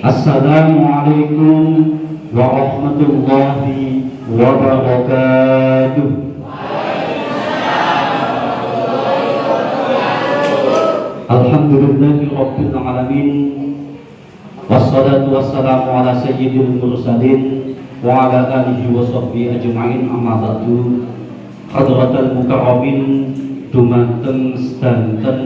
Assalamualaikum warahmatullahi wabarakatuh. Alhamdulillahi rabbil alamin. Wassalatu wassalamu ala sayyidil mursalin wa ala alihi wa sahbihi ajma'in, amma ba'du. Hadratal mukarramin, dumateng sedanten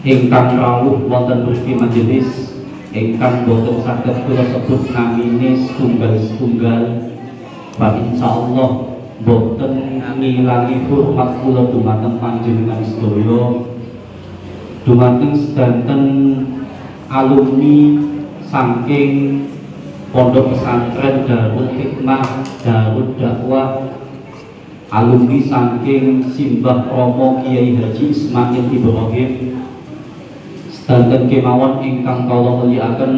ingkang rawuh wonten mriki majelis ingkang boten saged kula sebut namine setunggal-setunggal, bah insyaallah boten ngilangi hormat kula dumateng panjenengan sedaya, dumateng sedanten alumni saking Pondok Pesantren Darul Hikmah Darud Dakwah, alumni saking Simbah Romo Kiai Haji Ismail Ibrahim, sedanten kemawon ingkang kula mulyakaken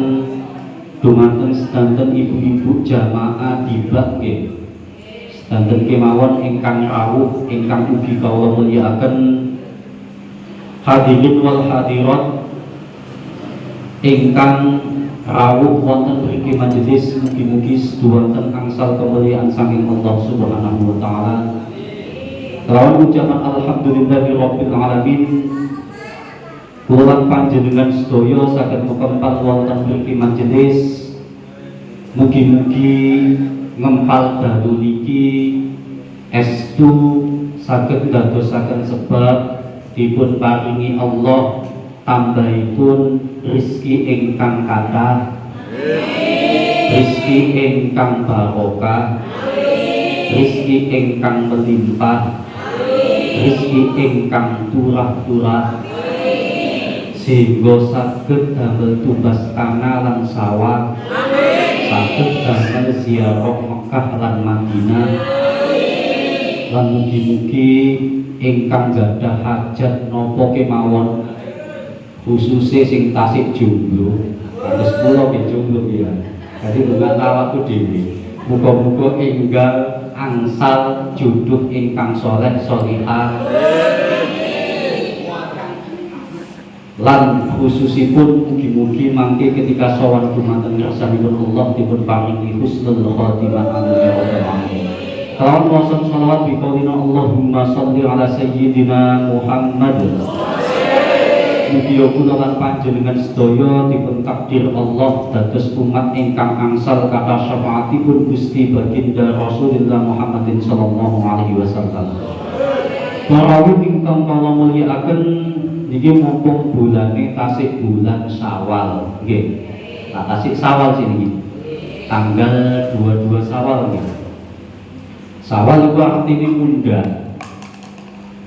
dumateng sedanten ibu-ibu jamaah dibak nggih, sedanten kemawon ingkang rawuh ingkang ugi kula mulyakaken hadirin wal hadirat ingkang rawuh wonten mriki majelis, mugi-mugi seduwanten angsal kemuliaan saking Allah Subhanahu wa taala. Kelawan ucapan alhamdulillahirabbil alamin, kula panjenengan sedaya saged mekempal wonten mriki majelis, mugi-mugi ngempal dalu niki estu saged dadosaken sebab dipun paringi Allah tambahipun rizki ingkang kathah, rizki ingkang barokah, rizki ingkang melimpah, rizki ingkang turah-turah, sehingga saged damel tumbas kana lan sawah, saged damel ziarah Mekah lan Madinah, lan mugi-mugi ingkang gadah hajat napa kemawon, khususnya sing tasik jomblo, terus kula nggih jomblo ya. Jadi dengan awakku dhewe, muga-muga enggal angsal jodoh ingkang saleh salihah, lan khususipun mugi-mugi mangke ketika sowan dumateng ngarsanipun Allah dipun paringi husnul khotimah, amin ya rabbal alamin. Kelawan maca shalawat biqaulina Allahumma sholli ala sayyidina Muhammad. Mugi kula lan panjenengan sedaya dipun takdir Allah dados umat ingkang angsal kathah syafaatipun Gusti Baginda Rasulullah Muhammadin sallallahu alaihi wasallam. Para ingkang kula mulyakaken, niki mumpung bulane tasik bulan Syawal nggih. Nah, tasik Syawal sini tanggal 22 Syawal nggih. Syawal itu artine muda,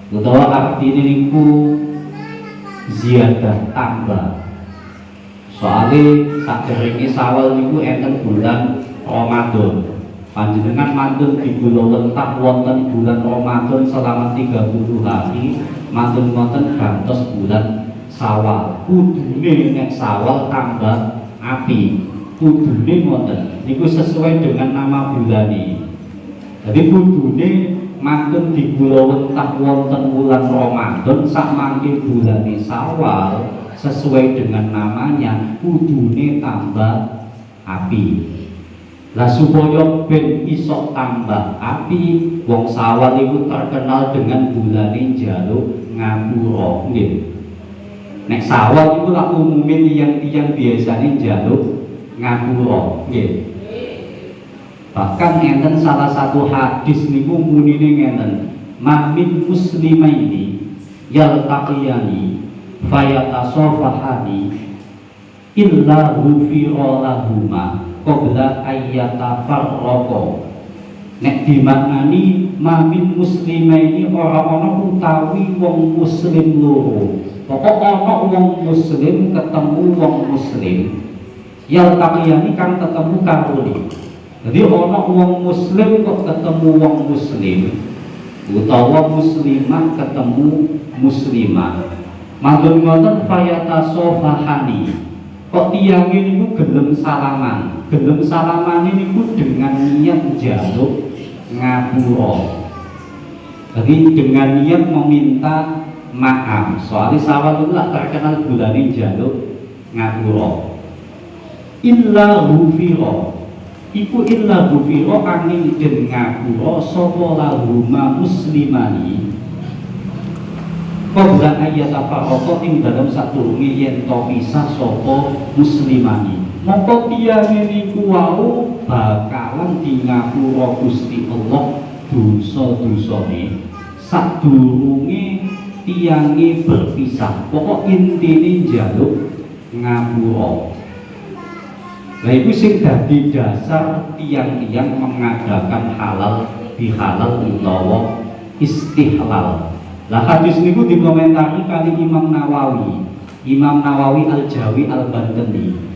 utawa artine niku ziyadah tambah. Soalnya sakjroning Syawal niku enten bulan Ramadan. Panjenengan mantun di bulan lentah wonten bulan Ramadan selama 30 hari, mantun wonten gantos bulan Syawal. Kudune nek Syawal tambah api, kudune wonten niku sesuai dengan nama bulan ini. Jadi kudune mantun di bulan lentah wonten bulan Ramadan sak mangke bulan Syawal sesuai dengan namanya, kudune tambah api. Lah supaya ben iso tambah api, wong Syawal itu terkenal dengan bulane njaluk ngapura nggih. Nek Syawal itu lah umume tiyang-tiyang biasane njaluk ngapura nggih. Bahkan enten salah satu hadis niku munine ngenten, "Mamin muslimaini yaltaqiyani fayatasafahani illa ghufira lahuma qabla ayyatafarraqa." Nek dimaknani mamin muslimaini, ora ana utawi wong muslim loro. Pokok ana wong muslim ketemu wong muslim, yaltaqiyani kang ketemu karo li. Jadi ono wong muslim kok ketemu wong muslim, utawa muslimah ketemu muslimah, manggon ngoten fayatasofahani, kok tiyang niku gelem salaman. Gelem salaman niku dengan niat njaluk ngapura. Jadi dengan niat meminta maaf. Soalnya Syawal itu lah terkenal bulan njaluk ngapura. illa ghufira iku illa ghufira angin den ngapura sapa lahuma muslimani qabla ayat tafarraqa ing dalam sadurunge yen to pisah sapa muslimani mongko tiyane niku wau bakalan di ngapura Gusti Allah dosa-dosane sadurunge tiyange berpisah. Pokok intine njaluk ngapura. Lah iku sing dadi dasar tiang-tiang mengadakan halal bihalal utawa istihlal. Lah hadis niku dikomentari kali Imam Nawawi Al-Jawi Al-Bantani.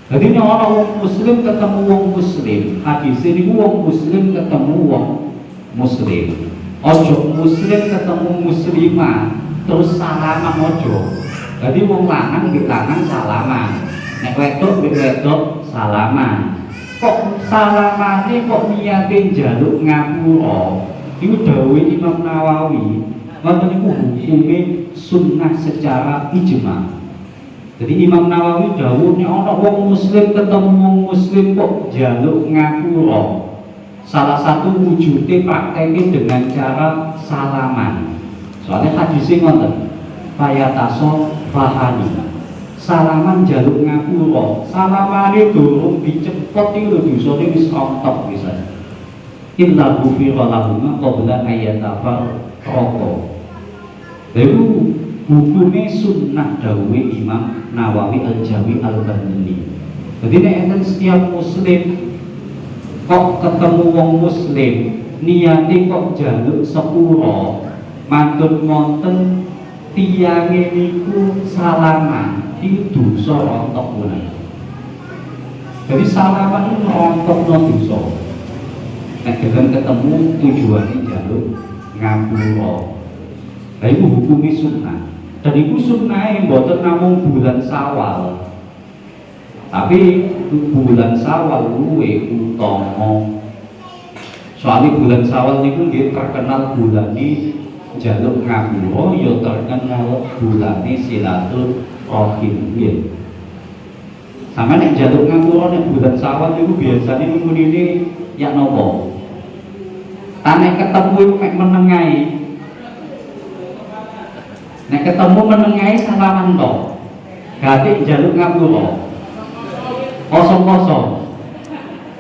Jadi ini orang wong muslim ketemu wong muslim, hadis niku wong muslim ketemu wong muslim. Ojo muslim ketemu muslimah terus salaman ojo. Jadi wong lanang mbek lanang salaman. Nek wedok mbek wedok salaman. Kok salamane kok niate njaluk ngapura? Iku dawuh Imam Nawawi, wonten iku hukume sunnah secara ijma. Jadi Imam Nawawi dawuh nek ana wong muslim ketemu wong muslim kok njaluk ngapura. Salah satu wujudnya prakteknya dengan cara salaman. Soalnya hadisnya ngoten, fayataso fahani. Salaman jaluk ngapura, salamane durung dicepot iki lho dosane wis rontok pisan. Illa ghufira lahum qabla ayatafarraqa. Lalu hukumnya sunnah dawuh Imam Nawawi Al-Jawi Al-Bantani. Jadi nek enten setiap muslim kok ketemu wong muslim niate kok jaluk sepuro mantun wonten tiyange niku salaman iki dosa rontok punah. Jadi salaman itu rontokno dosa. Nek dengan ketemu tujuane jaluk ngapura. Lah iku hukumi sunnah. Dan iku sunnahe mboten namung bulan Syawal. Tapi bulan Syawal luwe utama. Soalnya bulan Syawal niku nggih terkenal bulane jaluk ngapura, ya terkenal bulane silaturahim nggih. Sama nek jaluk ngapura nek bulan Syawal niku biasane munine ya napa? Nek ketemu iku mek menengahi. Nek ketemu menengahi salaman to. Gati jaluk ngapura. Kosong-kosong.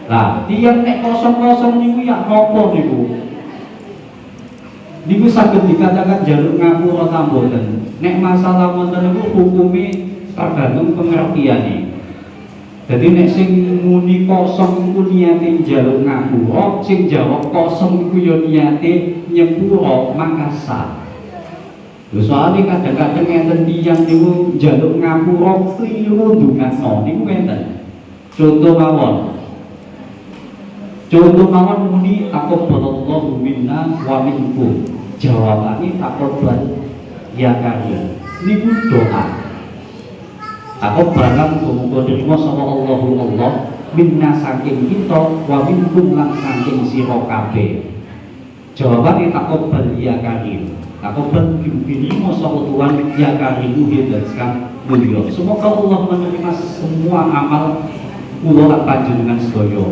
Lah, tiang nek kosong-kosong niku ya nopo niku? Niku saged dikatakan jaluk ngapura ta mboten. Nek masalah wonten niku hukume tergantung pengertiane. Jadi nek sing muni kosong iku niate jaluk ngapura, sing jawab kosong iku ya niate nyepuro maka sah. Lho soalnya kadang-kadang enten tiyang niku jaluk ngapura kliru ndongakno niku enten. Contoh mawon muni taqabbalallahu minna wa minkum. Jawabane taqabbal ya karim. Niku doa. Taqabbalan muga trimo sapa Allah minna saking kita wa minkum lan saking sira kabeh. Jawabane taqabbal ya karim. Taqabbal trimo sapa Tuhan ya karim dan mulia. Semoga Allah menerima semua amal kula lan panjenengan sedaya.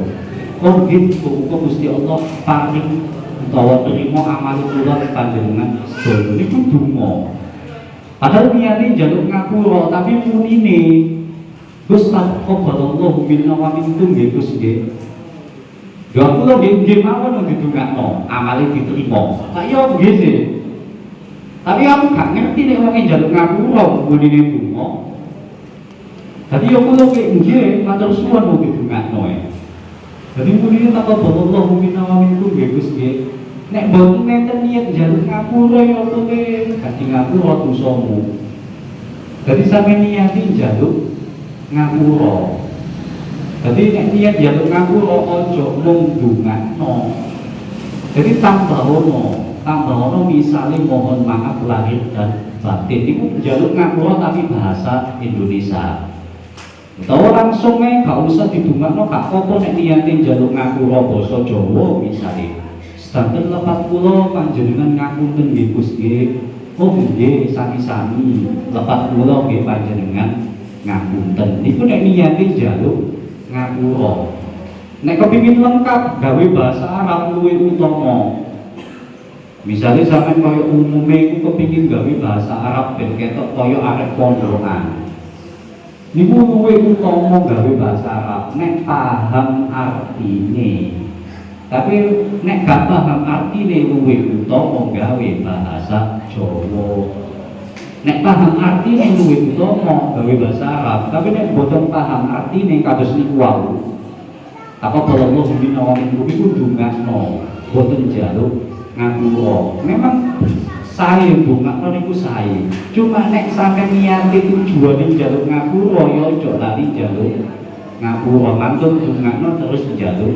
Mungkin muga Gusti Allah paring utawa trimo amal kula lan panjenengan sedaya niku donga. Padahal niate njaluk ngapura tapi munine Gus taqabbalallahu minna wa minkum nggih Gus nggih. Ya kula nggih mawon didongakno amale diterima. Lah ya nggih sih. Tapi aku gak ngerti nek wong njaluk ngapura munine donga. Jadi ya kula nggih matur suwun mugi dongakno. Jadi munine taqabbalallahu minna wa minkum nggih Gus nggih. Nek mboten nenten niat njaluk ngapura ya kowe gak ngapura dosamu. Jadi sampe niat njaluk ngapura. Jadi nek niat njaluk ngapura aja mung dongakno. Jadi tambah misalnya mohon maaf lahir dan batin itu njaluk ngapura tapi bahasa Indonesia. Utawa langsung gak usah didongakno gak apa-apa nek niate njaluk ngapura basa Jawa misalnya. Sedangkan lepat kula panjenengan ngapunten nggih Gus nggih. Oh nggih sami-sami lepat kula nggih panjenengan ngapunten niku nek niyate njaluk ngapura. Nek kepingin lengkap gawe bahasa Arab luwih utama. Misalnya sampean kaya umume iku kepingin gawe bahasa Arab ben ketok kaya arek pondokan. Niku luwih utama gawe bahasa Arab nek paham artine. Tapi nek gak paham artine luwih utama gawe bahasa Jawa. Nek paham artine luwih utama gawe bahasa Arab. Tapi nek boten paham artine kados niku wau. Apa kalau Allah bina wong iku ndongakno, boten njaluk ngapura. Memang saya ndongakno niku sae. Cuma nek sampeyan niate tujuane njaluk ngapura ya aja lali njaluk ngapura. Mantun ndongakno terus njaluk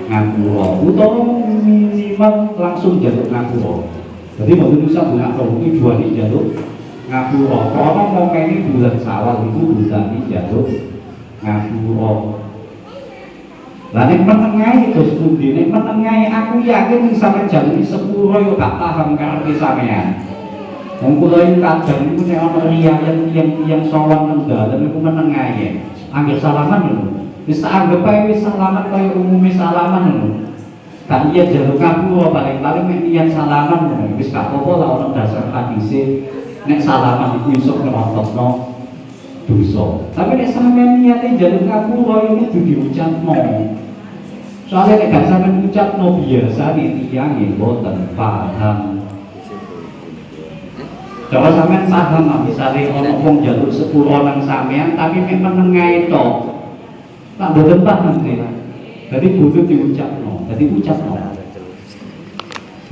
ngapura. Utawa minimal langsung njaluk ngapura. Jadi mboten usah ndongakno tujuane njaluk ngapura. Karena mau kene bulan Sawal iku bulan njaluk ngapura. Lah nek menengahi terus pundi nek menengahi aku yakin sampe jam iki sepuro yo gak paham karepe sampean. Wong kula iki kadang niku nek ana riyan yang sowan nang dalan niku menengahi. Anggere salaman lho. Wis anggap ae wis salaman kaya umume salaman lho. Gak iya jaluk ngapura paling-paling nek niat salaman lho. Wis gak apa-apa lah ana dasar hadise nek salaman iku iso ngrontokno dosa. Tapi nek sampeyan niate njaluk ngapura iki kudu diucapno. Soalnya nek gak sampeyan ucapno biasa tiyang nggih boten paham. Coba sampeyan paham misale ana wong njaluk sepuro nang sampeyan tapi mek menengae tok. Tak boten paham sih. Jadi butuh diucapno. Jadi ucapno.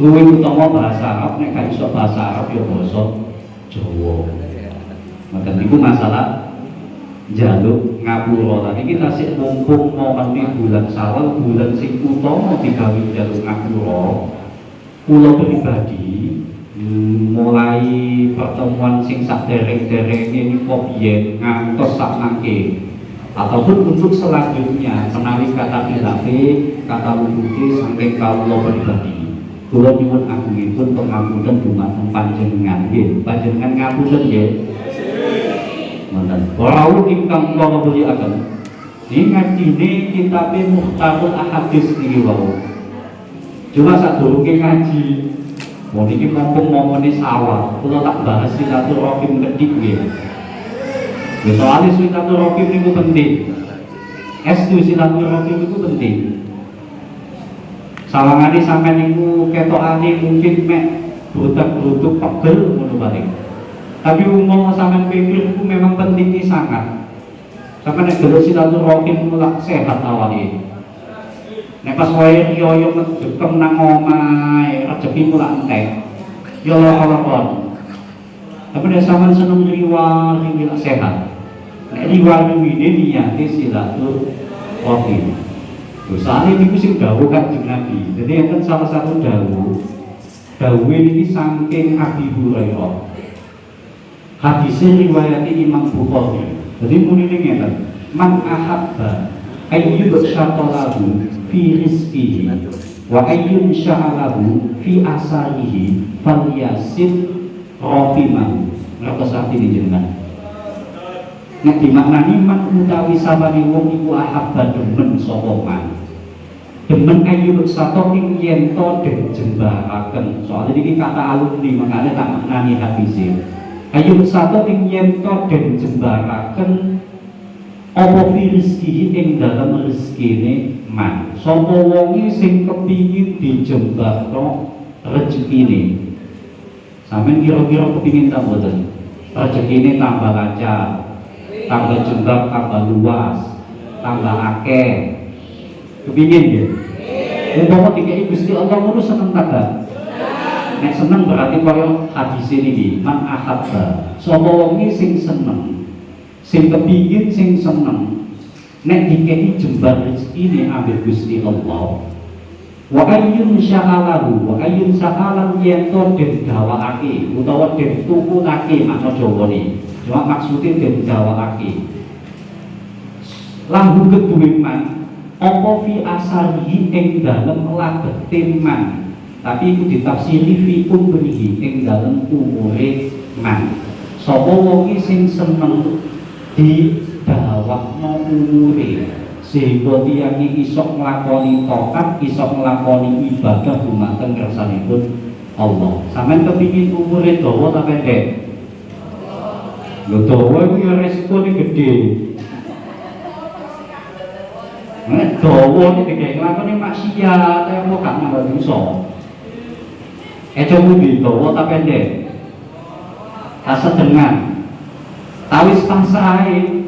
Luwih utama bahasa Arab nek gak iso bahasa Arab ya basa Jawa. Maka niku masalah jaluk ngapura. Tadi kita sik mumpung mau nanti bulan Sawal, bulan sing utama digawe jaluk ngapura. Kula pribadi mulai pertemuan sing sadereng-derenge niku biyen ngantos sak mangke ataupun untuk selanjutnya menawi kata ilahe, kata wujude saking kawula pribadi. Kula nyuwun agungipun pangapunten dumateng panjenengan nggih. Panjenengan ngapunten nggih. Walau ingkang kula mulyakaken ingat ini kitabe Muhtarul Ahadits niki wau. Cuma sadurunge ngaji mau niki mumpung momone sawah kula tak bahas silaturahim kedik nggih. Ya soalnya silaturahim niku penting. Estu silaturahim niku penting. Sawangane sampeyan niku ketokane mungkin mek brudak-bruduk pegel ngono paling. Tapi umum sampean pikir itu memang pentingnya sangat. Sampai nek delok silaturahim mulak sehat awalnya. Nek pas wae riyo ngedekem nang omahe rezeki mulak entek. Ya Allah. Tapi nek sampean seneng riwal mulak sehat. Nek riwal ini niyate silaturahim. Soalnya niku sing dawuh Kanjeng Nabi. Jadi enten salah satu dawuh ini saking Abi Hurairah. Hadisnya riwayat Imam Bukhari. Jadi muni ngeten, man ahabba ayyub syatalahu fi rizqihi wa ayyun sya'alahu fi asarihi falyasid rafiman. Napa sakti jenengan? Nek dimaknani man utawi sabane wong iku ahabba demen sapa man. Demen ayyub sato ing yen to den jembaraken. Soale iki kata alumni makane tak maknani hadisnya. Ayo satu ing yen to den jembaraken apa fi rizkihi ing dalam rezekine man. Sapa wonge sing kepingin dijembarno rezekine. Sampeyan kira-kira kepingin ta mboten? Rezekine tambah lancar, tambah jembar, tambah luas, tambah akeh. Kepingin nggih? Umpama dikeki Gusti Allah ngono seneng ta gak? Nek seneng berarti kaya hadis ini man ahabba sapa wong sing seneng sing kepingin sing seneng nek dikeki jembar rezekine ambek Gusti Allah wa ayyun sya'alahu wa ayyun sya'alahu yen to den gawakake utawa den tukunake makna Jawane cuma maksudnya den gawakake lahu keduwe man apa fi asarihi ing dalem labete man. Tapi itu ditafsiri fi umrihi ing dalem umure man. Sapa wong sing seneng di didawakno umure sehingga tiyang iki iso nglakoni taat, iso nglakoni ibadah dumateng kersanipun Allah. Sampeyan kepingin umure dawa ta pendek? Lho dawa iku ya resikone gedhe. Nek dawa iki dhek nglakoni maksiat apa gak nambah dosa. Coba di dawa ta pendek? Ta sedengan. Tawis pasahe.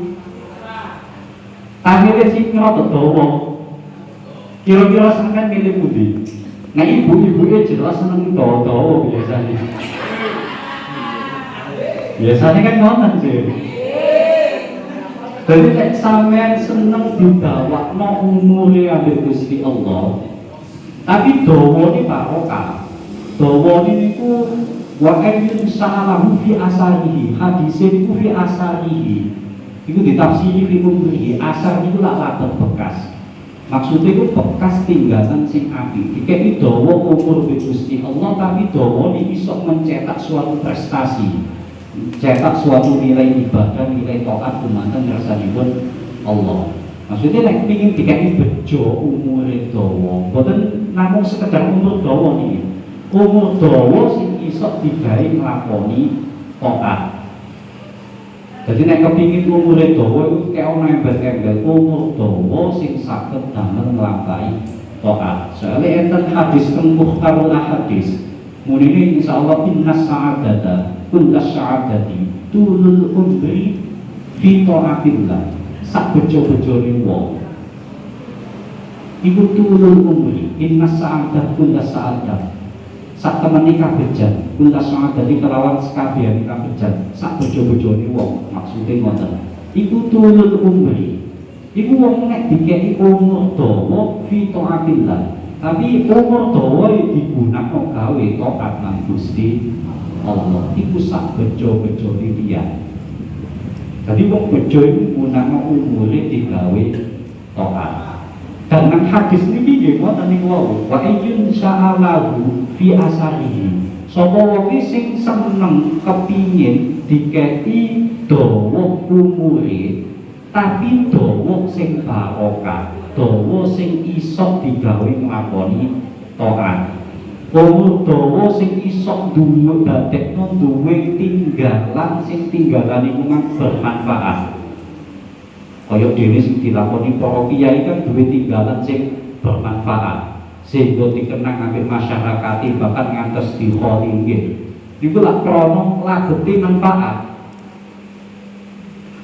Tanggile sing rada dawa. Kira-kira sampeyan milih pundi? Nah ibu-ibuke jelas seneng dawa-dawa biasanya. Biasanya kan ngoten sih. Jadi nek sampeyan seneng didawakno umure ambek Gusti Allah. Tapi dawa iki barokah. Dawa niku wa ayyun sa'alahu fi asarihi. Hadis niku fi asarihi. Iku ditafsiri fi umrihi. Asar niku lak latar bekas. Maksudnya itu bekas tinggalan sing apik. Dikeki dawa umur Gusti Allah, tapi dawa niki iso mencetak suatu prestasi. Cetak suatu nilai ibadah, nilai taat dumateng ngersanipun Allah. Maksudnya nek pengin dikeki bejo umure dawa, boten namung sekedar umur dawa niki. Umur dawa sing iso digawe nglakoni taat. Jadi nek kepingin umure dawa iku kaya ana embel-embel umur dawa sing saged damel nglampahi taat. Soale enten hadis teng Mukhtarul Ahadits. Munine insyaallah innas sa'adata kullas sa'adati tulul umri fi ta'atillah. Sak bejo-bejone wong iku tulul umri, innas sa'adat kullas sa'adat. Sak temeni kabejan, kullas sa'adati kelawan sekabehane kabejan, sak bejo-bejone wong. Maksude ngoten. Iku tulul umri. Iku wong nek dikeki umur dawa fi ta'atillah. Tapi umur dawa digunakno gawe taat nang Gusti Allah. Iku sak bejo-bejone dia. Jadi wong bejo iku gunakno umure digawe taat. Dan nang hadis niki nggih wonten niku wau, wa ayyun sa'alahu fi asarihi. Sapa wong sing seneng kepingin dikeki dawa umure, tapi dawa sing barokah, dawa sing iso digawe nglakoni taat. Umur dawa sing iso duwe dadekno duwe tinggalan sing tinggalan iku bermanfaat. Kaya dene sing dilakoni para kiai kan duwe tinggalan sing bermanfaat sehingga dikenang ambek masyarakat bahkan ngantos dikholingin. Iku lak krono lagete manfaat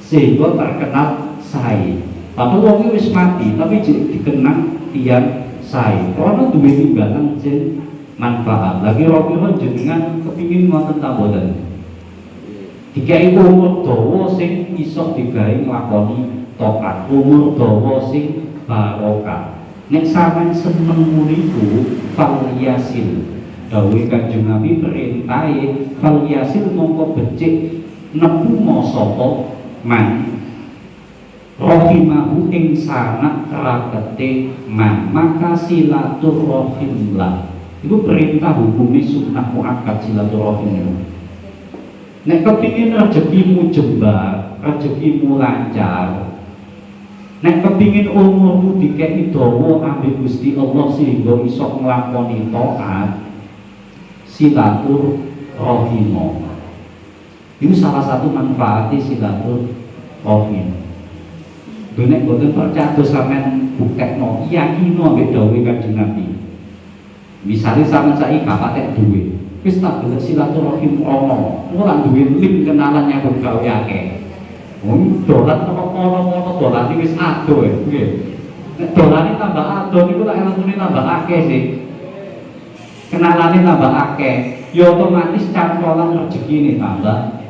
sehingga terkenal sae. Padahal wong wis mati tapi dikenang tiyang sae. Krono duwe tinggalan sing manfaat. Lagi roh jenengan kepingin ngoten ta mboten? Dikai umur dawa sing iso digawe nglakoni taat, umur dawa sing barokah. Nek sampeyan seneng muniku fal yasil. Dawuh Kanjeng Nabi perintahe fal yasil mongko becik nepu sapa man rahimahu ing sanak rakete man maka silaturahim lah. Itu perintah hukumi sunnah muakkad silaturahim. Nek kepingin rezekimu jembar, rezekimu lancar, nek kepingin umurmu dikeki dawa ambek Gusti Allah sehingga iso nglakoni taat, silaturahim. Itu salah satu manfaatnya silaturahim. Nek boten percaya sampean buktekno, yakino ambek dawuh Kanjeng Nabi. Misalnya sampean saiki gak patek duwe, wis tak golek silaturahim ono, ora duwe link kenalan yang gawe akeh. Dolan teko kono-kono dolan iki wis ado ya, nggih. Nek dolane tambah ado niku lak ilmune tambah akeh sih. Kenalane tambah akeh, ya otomatis cantolan rezekine tambah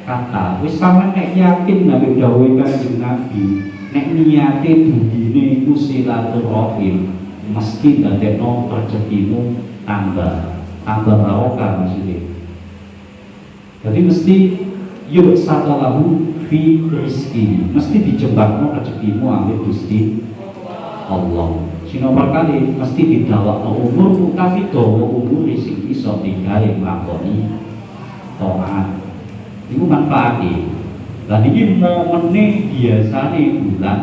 kata. Wis sampean nek yakin nek dawuh Kanjeng Nabi, nek niate dugine iku silaturahim, mesti dadekno rezekimu tambah barokah maksudnya. Jadi mesti yuk satalahu fi rizki, mesti dijembakno rezekimu ambek Gusti Allah. Sinomor kali mesti didawakno umurmu tapi dawa umur sing iso digawe nglakoni taat. Iku manfaate. Lah niki momene biasane bulan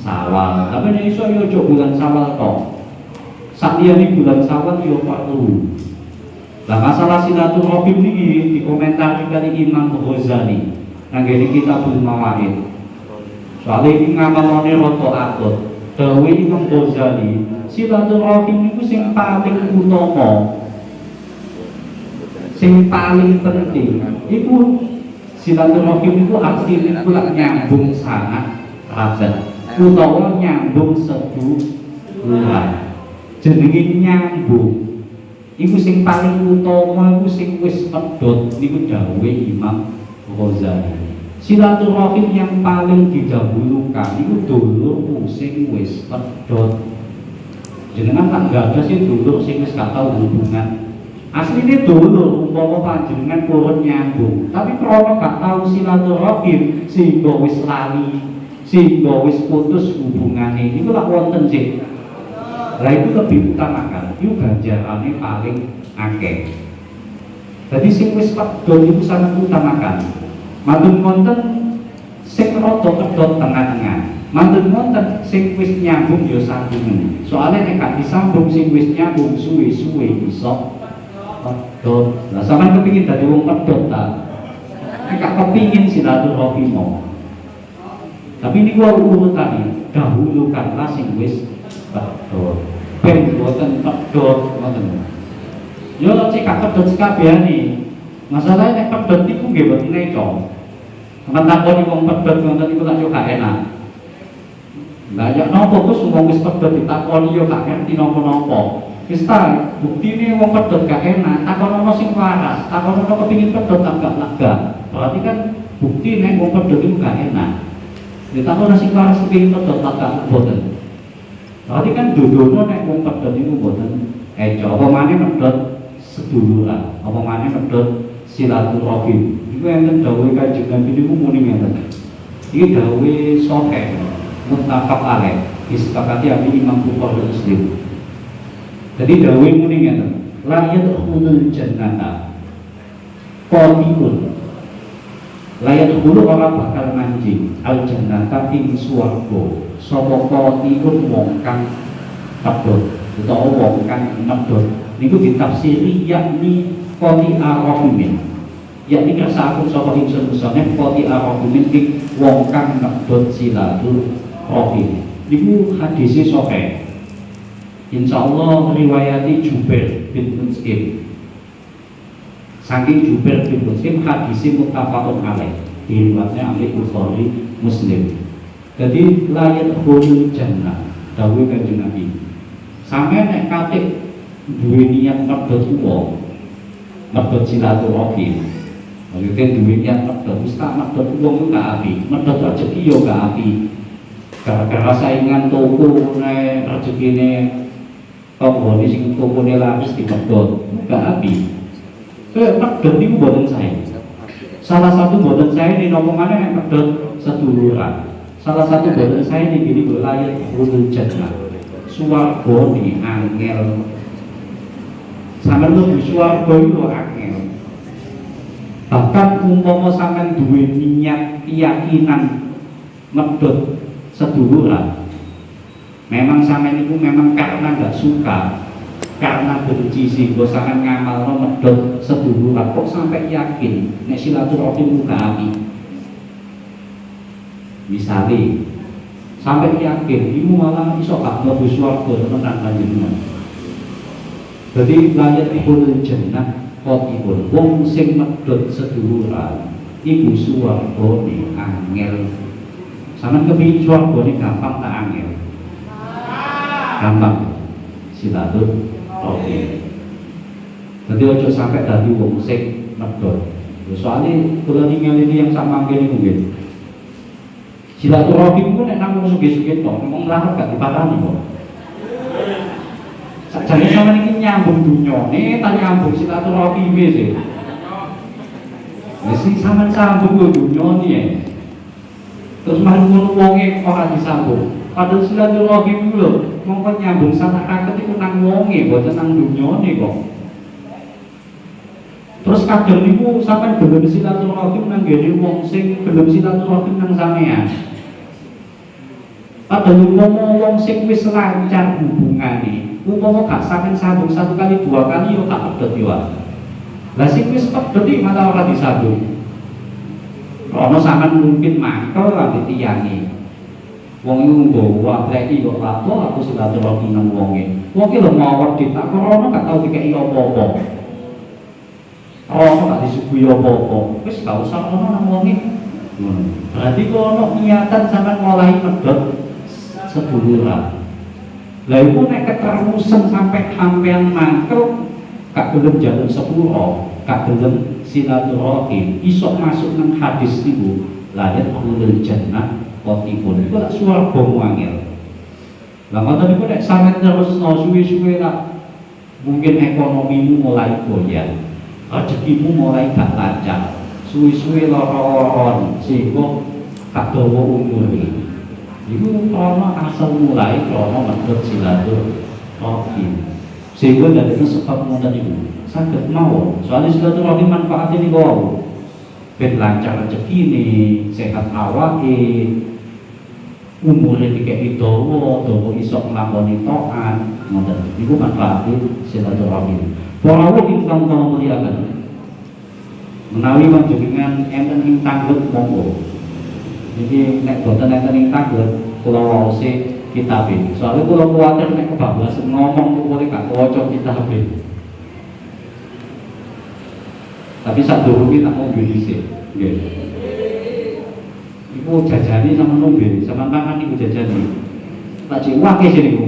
Sawal. Tapi nek iso yo ojo bulan Sawal tok. Sakliyane bulan Sawal yo perlu. Lah masalah silaturahim niki dikomentari kali Imam Ghazali nang ngene Kitabul Mawaid. Soale iki ngamalane rada akut. Dawuh Imam Ghazali, silaturahim niku sing paling utama. Sing paling penting iku silaturahim itu artinya itu nyambung sangat rapat utawa nyambung seduluran. Jenenge nyambung iku sing paling utama, iku sing wis pedhot niku dawuhe Imam Ghazali. Silaturahim yang paling didahulukan iku dulur sing wis pedhot. Jenengan tak gagas sih dulur sing wis gak tau hubungan. Aslinya dulu umpama panjenengan purun nyambung, tapi kalau gak tahu silaturahim sehingga wis lali, sehingga wis putus hubungannya, itu lah wonten sih. Lah itu lebih utamakan, itu ganjarannya paling akeh. Jadi sing wis pedhot itu sangat utamakan. Mantun wonten sing rada pedhot tengah-tengah. Mantun wonten sing wis nyambung ya sambungan. Soalnya nek gak disambung sing wis nyambung suwe-suwe iso pedhot. Lah sampean kepengin dadi wong pedhot ta? Nek kepengin silaturahim. Tapi niku urutane, dahulukanlah sing wis pedhot. Ben boten pedhot ngoten. Yo cek gak pedhot sekabehane. Masalahnya nek pedhot niku nggih boten neco. Sampeyan takoni wong pedhot ngoten niku lak yo gak enak. Lah ya napa Gus wong wis pedhot ditakoni yo gak ngerti napa-napa. Wis ta, buktine wong pedhot gak enak, takonono sing waras, takonono kepengin pedhot agak lega. Berarti kan bukti nek wong pedhot iku gak enak. Ditakono sing waras kepengin pedhot agak boten. Berarti kan dodono nek wong pedhot iku boten eco. Apa maneh pedhot seduluran, apa maneh pedhot silaturahim. Iku enten dawuhe Kanjeng Nabi niku muni ngeten. Iki dawuhe sahih, muttafaq alaih, disepakati abi Imam Bukhari dan Muslim. Jadi dawuh muni ngeten, la yadkhulul jannata qatiun. La yadkhulu ora bakal manjing al jannata ing swarga sapa qatiun wong kang pedhot utawa wong kang medhot. Niku ditafsiri yakni qati arahimin. Yakni kersakun sapa ingsun musane qati arahimin ing wong kang medhot silaturahim. Niku hadise sahih. Insyaallah riwayati Jubair bin Mut'im. Saking Jubair bin Mut'im hadis muttafaqun alaih. Diriwayatnya oleh Bukhari Muslim. Jadi layat khulul jannah dawuh Kanjeng Nabi. Sampe nek kate duwe niat medhot wong, medhot silaturahim. Maksudnya duwe niat medhot, wis tak medhot wong gak api, medhot rezeki yo gak api. Gara-gara saingan toko nek rezekine toko ini sing tokone lapis dipedhot, gak api. Pedhot niku mboten sae. Salah satu mboten sae ning omongane nek pedhot seduluran. Salah satu mboten sae ning gini kok layat khulul jannah. Swarga ni angel. Sampeyan mlebu swarga iku angel. Bahkan umpama sampeyan duwe niat keyakinan medhot seduluran, memang sampeyan itu memang karena nggak suka, karena benci sehingga sampeyan ngamalno medhot seduluran, kok sampai yakin nek silaturahim gak api. Misale sampai yakin iku malah iso gak mlebu swarga tenan panjenengan. Jadi layat khulul jannah qatibun wong sing medhot seduluran iku swargane angel. Sampeyan kepengin swargane gampang tak angel? Gampang. Silaturahim. Jadi ojo sampai dadi wong sing medhot. Soalnya kula ningali yang sama ngene mungkin. Silaturahim ku nek nang sugih-sugih tok, wong larat gak dipatani kok. Sakjane sampeyan iki nyambung dunyane, ta nyambung silaturahim sih. Wis sampeyan sambung kok dunyane. Terus malah ngono wonge ora disambung. Padahal silaturahim iku lho, mongko nyambung sana akeh iku nang wonge, boten nang dunyane kok. Terus kadang niku sampean gelem silaturahim nang ngene wong sing gelem silaturahim nang sampean. Padahal wong sing wis lancar hubungane, umpama gak sampean sambung 1 kali 2 kali yo tak pedhot yo. Lah sing wis pedhot iki malah ora disambung. Ono sampean mungkin mangkel ambek tiyange. Wong iku nggawa apleki kok lapo aku silaturahim nang wonge. Wong ki lho mawon ditakon gak tau dikeki apa-apa. Oh, gak disuguhi apa-apa. Wis gak usah ono nang wonge. Berarti kok ono niatan sampean ngolahi medhot seduluran. Lah iku nek keterusan sampai sampean mangkel gak gelem jaluk sepuro, gak gelem silaturahim, iso masuk nang hadis niku, lahir ulul jannah qotibun. Iku lak swarga muangel. Lah ngoten niku nek sampean terusno suwe-suwe lah mungkin ekonomimu mulai goyah. Rezekimu mulai gak lancar, suwi-suwi lara-laran sehingga gak dawa umur iki. Iku ana asal mulai krana medhot silaturahim. Sehingga dadekne sebab ngoten niku saged mawon. Soale silaturahim manfaate niku wae. Ben lancar rezekine, sehat awake, umure dikeki dawa iso nglakoni taat, ngoten. Iku manfaate silaturahim. Para wong ingkang kula muliaken, menawi panjenengan enten ing tanglet monggo. Jadi nek boten enten ing tanglet kula waose kitabe. Soale kula kuwatir nek kebablasan ngomong kok gak waca kitabe. Tapi sadurunge tak ngombe dhisik. Nggih. Iku jajani sama ngombe, sama mangan iku jajani. Tak cek wae sing niku.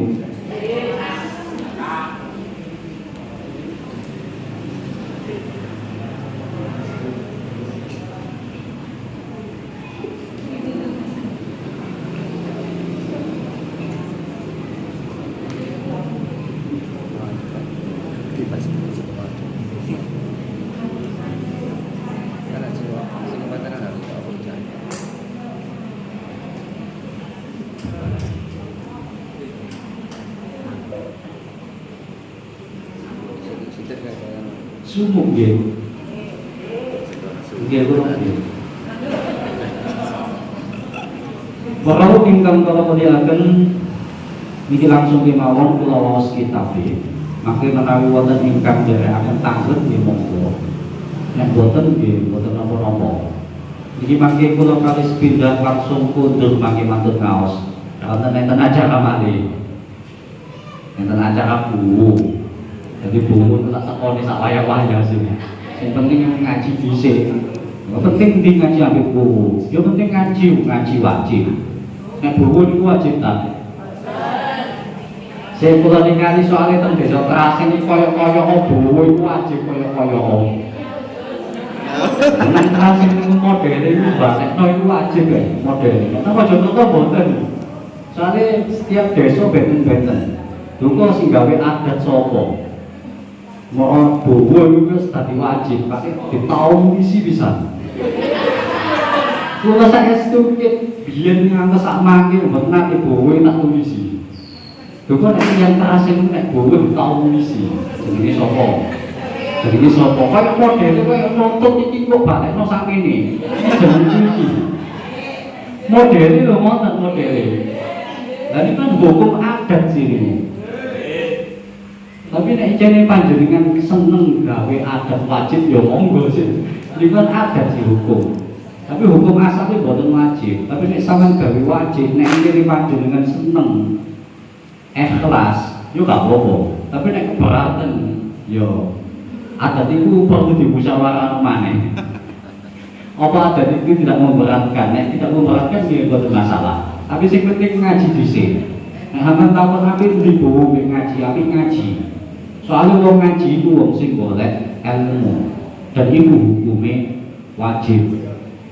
Sumuk nggih. Nggih kula nggih. Para ingkang kula muliaken niki langsung kemawon kula waos kitabe. Mangke menawi wonten ingkang nderekaken tanglet nggih monggo. Nek boten nggih boten napa-napa. Niki mangke kula kalis pindah langsung kundur mangke mantun ngaos. Enten acara malih. Enten acara buku. Jadi buku tak sekoni sak wayah-wayah sih. Yang penting ngaji dhisik. Yang penting di ngaji ambek buku. Yang penting ngaji wajib. Nek buku niku wajib ta? Saya kula ningali soalnya teng desa Trase iki kaya-kaya buku iku wajib kaya-kaya. Nang Trase niku modele iku batekno iku wajib ya modele. Napa contoh boten? Soalnya setiap desa benten-benten. Duka sing gawe adat sapa? Mau buku itu tadi wajib, tapi di tahun isi bisa. Kalau saya sedikit biar ngantos sak mangke benar buku tak tulisi. Duh kok yang terasa itu nek buku di tahun isi. Jadi sopo, jadi sopo. Kayak model kayak nonton iki kok balekno sakmene. Ini jangan iki. Model lho ngoten modele. Lah ini kan hukum adat sini. Tapi nek jane panjenengan seneng gawe adat wajib ya monggo sih. Iki kan adat sih hukum. Tapi hukum asalnya boten wajib. Tapi nek sampean gawe wajib nek iki panjenengan seneng ikhlas yo gak apa-apa. Tapi nek keberatan yo adat itu perlu dimusyawarahkan maneh. Apa adat itu tidak memberatkan? Nek tidak memberatkan ya boten masalah. Tapi sing penting ngaji dhisik. Nek sampean takon apik dibawa ngaji, apik ngaji. Soalnya wong ngaji itu wong sing golek ilmu dan itu hukumnya wajib.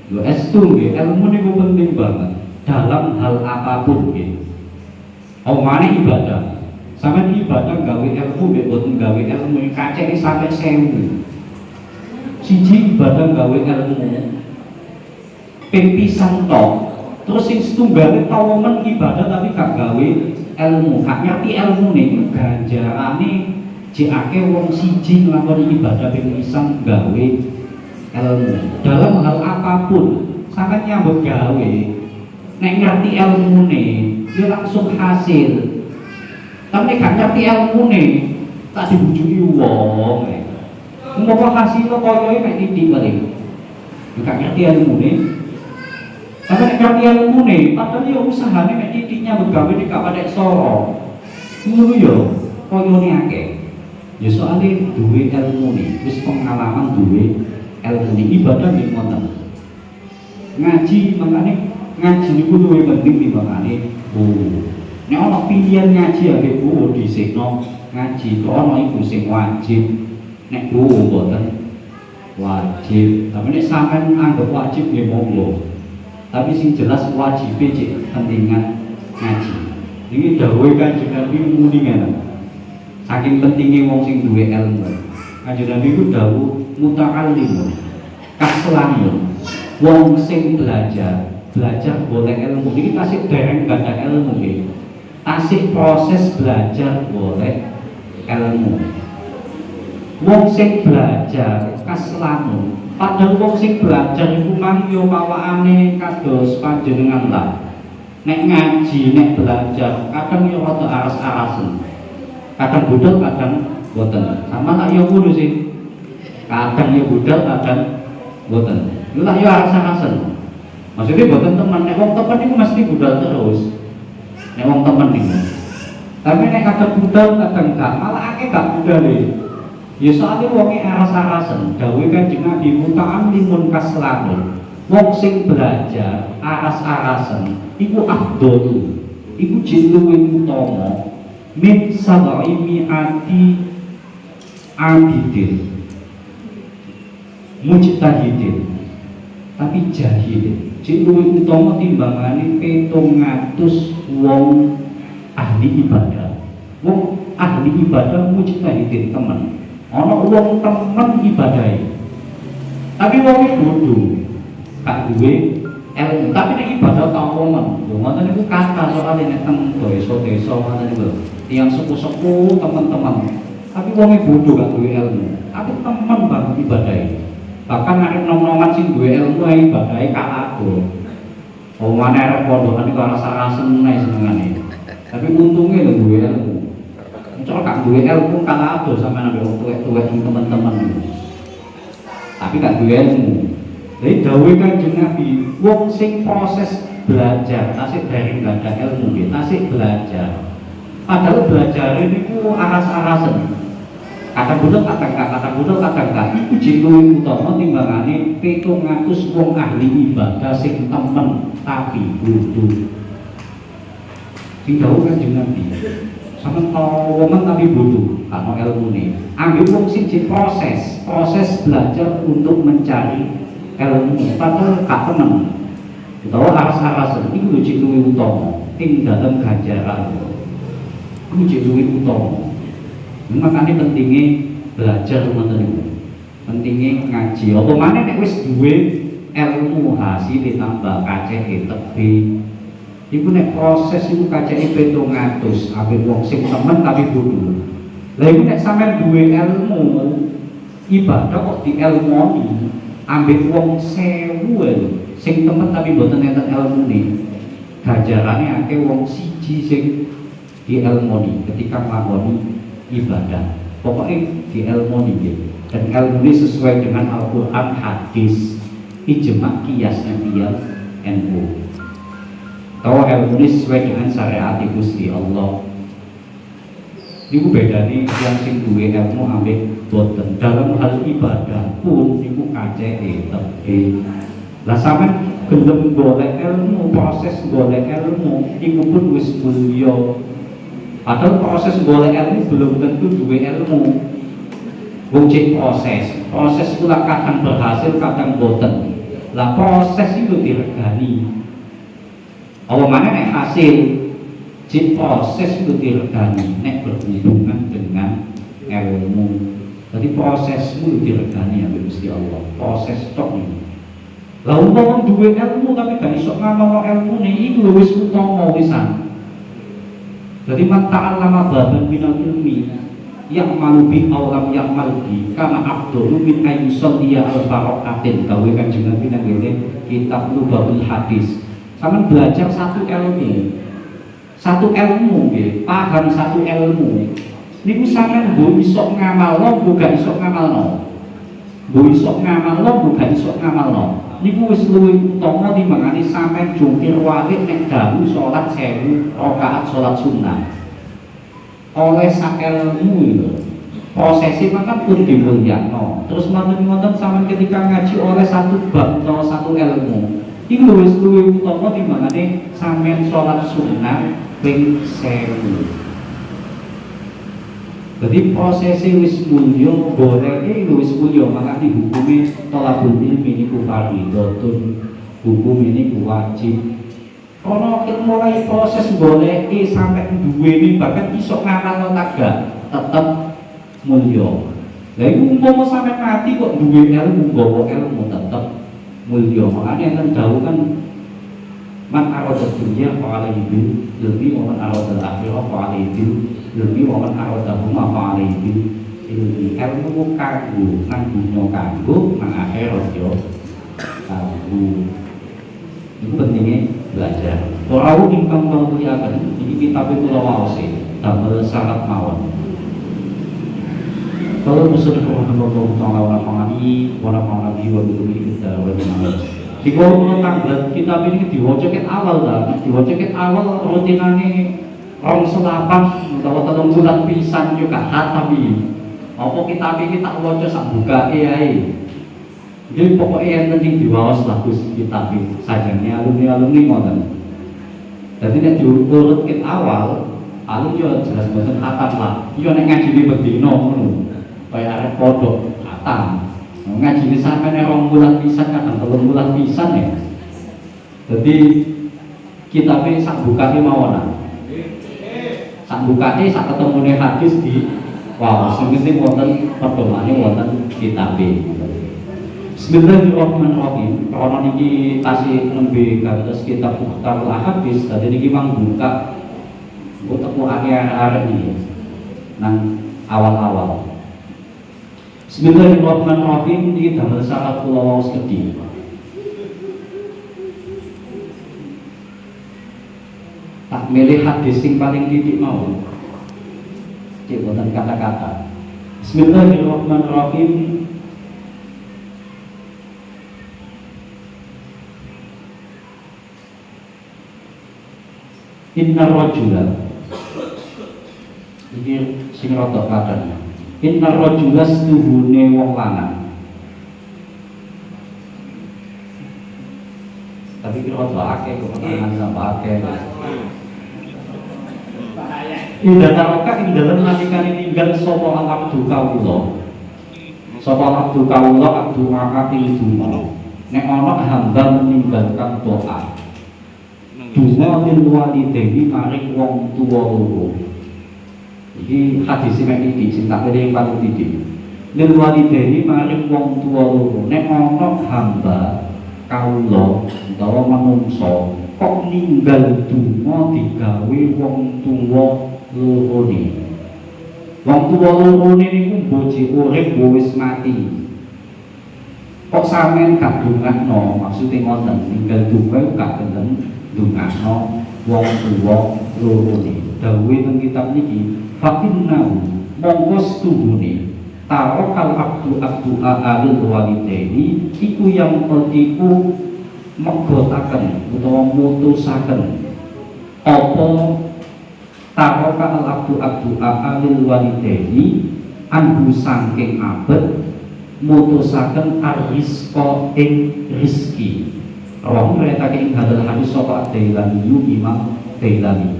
Lho estu nggih, ilmu niku penting banget dalam hal apapun nggih. Omane ibadah. Sampeyan ibadah gawe ilmu nggih boten gawe ilmu kaceke sampe 1000. Siji ibadah gawe ilmu. Ping pisan tok. Terus sing setunggale tawomen ibadah tapi gak gawe ilmu, gak ngerti ilmu niku ganjarane jikake wong siji nglakoni ibadah ping pisan gawe ilmu dalam hal apapun sampeyan nyambut gawe nek ngerti ilmune ya langsung hasil tapi nek gak ngerti ilmune tak dibujuki wong umpama hasilnya koyoke mek titik paling gak ngerti ilmune tapi nek ngerti ilmune padahal ya usahane mek titiknya begawe nek gak padek soro ngono ya koyone akeh ya soalnya duwe ilmune wis pengalaman duwe ilmune ibadah nggih ngoten ngaji makane ngaji niku luwih penting timbangane nek ana pilihan ngaji akeh Bu dhisikno ngaji kok ana iku sing wajib nek Bu mboten wajib tapi nek sampean anggap wajib nggih monggo tapi sing jelas wajibe cek pentingan ngaji iki dawuhe Kanjeng Nabi muni ngene saking pentingnya wong sing duwe ilmu Kanjeng Nabi ku dawuh muta'allim kaslanyo wong sing belajar boleh ilmu ini tasik dereng ganda ilmu ini tasik proses belajar boleh ilmu wong sing belajar kaslanu padahal wong sing belajar itu mangyo pawaane kados panjenengan lah nek ngaji nek belajar kadang yo rada aras-arasen kadang budal kadang boten sama lah yo kudu sih kadang yo budal kadang boten yo lah yo aras-arasen maksudnya boten teman nek wong temen iku mesti budal terus nek wong temen iku tapi nek kadang budal kadang gak malah akeh gak budale ya soalnya wonge aras-arasen dawuh Kanjeng Nabi muta'allimun kaslanun wong sing belajar aras-arasen iku afdhalu iku jek luwih utama min sab'i mi'ati abidin mujtahidin tapi jahil jek luwih utama timbangane 700 wong ahli ibadah wong ahli ibadah mujtahidin temen ana wong temen ibadahe tapi wong bodho gak duwe ilmu tapi nek ibadah tak omong lho ngoten niku kata soal nek teng desa-desa ngoten niku tiyang sepuh-sepuh teman-teman tapi wong bodho gak duwe ilmu tapi temen banget ibadahe bahkan nek nom-noman sing duwe ilmu ae ibadahe kalago omane arep pondokan iku rasa seneng senengane tapi untunge lho duwe ilmu Cok gak duwe ilmu kalago sampeyan ambek wong tuwek-tuwek teman-teman tapi gak duwe ilmu. Jadi dawuh Kanjeng Nabi, wong sing proses belajar, tasik dari gak ada ilmu, tasik belajar. Padahal belajar ini ku aras-arasen. Kata budal kata gak. Iku jek luwih utama timbangane 700 wong ahli ibadah sing temen tapi bodho. Sing dawuh Kanjeng Nabi. Sampe wong tapi bodho, gak ono ilmune. Ambil wong sing proses belajar untuk mencari ilmu padahal gak temen utawa aras-arasen iku lho cek luwih utama ing dalem ganjaran iku cek luwih utama makane pentingnya belajar ngoten niku pentingnya ngaji apa maneh nek wis duwe ilmu hasil ditambah kaceke tebe iku nek proses iku kaceke 700 ambek wong sing temen tapi bodho lha iku nek sampean duwe ilmu ibadah kok dielmoni ambek wong 1000 sing temen tapi mboten enten ilmune ganjarane akeh wong siji sing dielmoni ketika nglakoni ibadah pokoknya dielmoni nggih dan ilmune sesuai dengan Al-Qur'an hadis ijma' qiyasnya dia NU tahu ilmune sesuai dengan syariat Gusti Allah niku bedane yang sing duwe ilmu ambek boten dalam hal ibadah pun niku kaceke tebe. Lah sampean gelem golek ilmu, proses golek ilmu iku pun wis mulya. Padahal proses golek ilmu belum tentu duwe ilmu. Wong cek proses itu lah kadang berhasil, kadang boten. Lah proses itu diregani. Apa maneh nek hasil cek proses itu diregani nek berhubungan dengan ilmu. Jadi prosesmu diregani ya Gusti Allah. Proses tok iki. Lah umpama duwe ilmu tapi gak iso ngamalno ilmune iku wis utama pisan. Jadi man ta'allama baban minal ilmi yang malubi awam yang malubi karena abdul min ayyuson dia al-barokatin gawe kanjeng Nabi nang ngene kitab Lubabul Hadis. Sampeyan belajar satu ilmu nggih, paham satu ilmu niku sampeyan mbok iso ngamalno mbok gak iso ngamalno, mbok iso ngamalno mbok gak iso ngamalno niku wis luwih utama timbangane sampeyan jungkir walik nek dalu salat 1000 rakaat salat sunnah oleh sak ilmu itu prosesi maka pun dimulyakno. Terus ngoten sampeyan ketika ngaji oleh satu bab atau satu ilmu iku wis luwih utama timbangane sampeyan salat sunnah ping 1000. Jadi prosesi wis mulya goleke wis mulya maka dihukumi thalabul ilmi niku fardhotun, hukum ini wajib. Ono mulai proses goleki sampai duweni bahkan iso ngamalno taga tetep mulya. Lah iku umpama sampe mati kok duwe ilmu nggawa ilmu tetep mulya. Makane enten dawuh kan man arada dunya fa alaihi bil ilmi wa man arada akhirah fa alaihi bil ilmi wa man arada huma fa alaihi bil ilmi. Ilmu kanggo nang dunya kanggo nang akhirat yo kanggo. Itu pentingnya belajar. Orang ingkang muliakan ini kitab itu lawase damel sangat mawon. Kalau musuh rahimahullah taala wa nafa'ani wa nafa'ana bihi wa bihi kita wa bihi. Di kalau tanggal kitab ini diwaca ket awal ta, diwaca ket awal rutinane rong selapan utawa 3 bulan pisan juga hatam iki. Apa kitab iki tak waca sak bukake ae. Jadi pokoknya yang penting diwawas lah Gus kitab ini sajane alumni ngoten. Jadi nek diurut ket awal, alun yo jelas mboten khatam lah. Yo nek ngajine bedino ngono. Kaya arep pondok khatam. Ngajine sampe nek 2 bulan pisan kadang 3 bulan pisan ya. Jadi kitabe sak bukane mawon. Sak bukane sak ketemune hadis di sing penting wonten pedomane wonten kitabe. Bismillahirrahmanirrahim. Karena niki tasih nembe kados kitab Mukhtarul Ahadits, dadi niki mang buka temu arek iki nang awal-awal. Bismillahirrahmanirrahim niki damel syarat kula waos gedhi. Tak milih hadis sing paling titik mau. Cek boten kata-kata. Bismillahirrahmanirrahim. Inna rajula ini sing rada kadang. Inna rajula setuhune wong lanang. Tapi kira rada akeh kok tenan sampe akeh. Indah taroka ing dalem nalikane ninggal sapa al-abdu kawula. Sapa al-abdu kawula abdu ngakati dunya. Nek ana hamba meninggalkan doa. Dungo lil walidaini maring wong tuwa loro. Iki hadis mek iki sing tak pilih paling titik. Lil walidaini maring wong tuwa loro. Nek ana hamba kawula utawa manungsa kok ninggal dungo digawe wong tuwa lorone. Wong tuwa lorone niku bojo urip wis mati. Kok sampean gak dongakno, maksude ngoten, ninggal dungo gak gelem dungakno wong tuwa lorone. Dawuhe teng kitab niki fa innahu mongko stuhune tarokal abdu alil walidaini iku yang iku megotaken utawa mutusaken apa tarokal abdu alil walidaini anhu saking abet mutusaken arizqa ing rizki. Rawang meretake ing hadal hadis sapa Dailani Imam Dailani.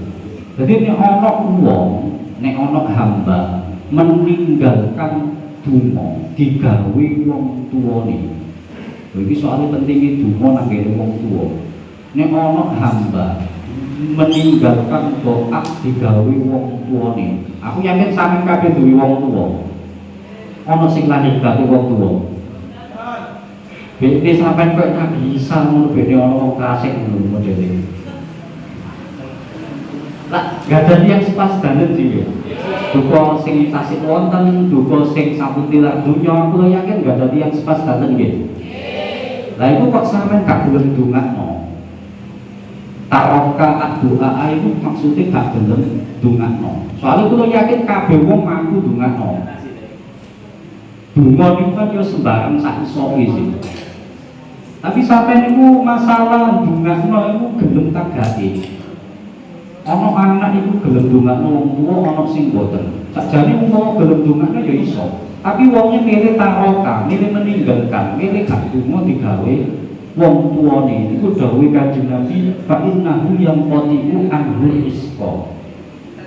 Jadi nek ana wong, nek ana hamba meninggalkan donga digawe wong tuwane. Lha iki soal pentinge donga nang kene wong tuwa. Nek ana hamba meninggalkan doa digawe wong tuwane. Aku yakin sampeyan kabeh duwe wong tuwa. Ana sing lahir gawe wong tuwa. Bete sampai kok tak bisa ngono bete ana wong kasih ngono modele. Lah, gak ada yang sepadan sih. Duka sing tasik wonten, duka sing sampun tilar dunya, kula yakin gak ada yang sepadan nggih. Lah iku kok sampean gak gelem ndongakno. Taroka doa itu maksudnya gak gelem ndongakno. Soalnya kula yakin kabeh wong mampu ndongakno. Donga niku kan yo sembarang sak isoke sih. Tapi sampean niku masalah ndongakno iku gelem tagake. Ana anak iku gelem ndongakno wong tuwa, ana sing boten. Sakjane wong gelem ndongakno ya iso. Tapi wongnya milih taroka, milih meninggalkan, milih gak donga digawe wong tuwane. Iku dawuh Kanjeng Nabi, fa innahu yang qati'u anhu rizqa.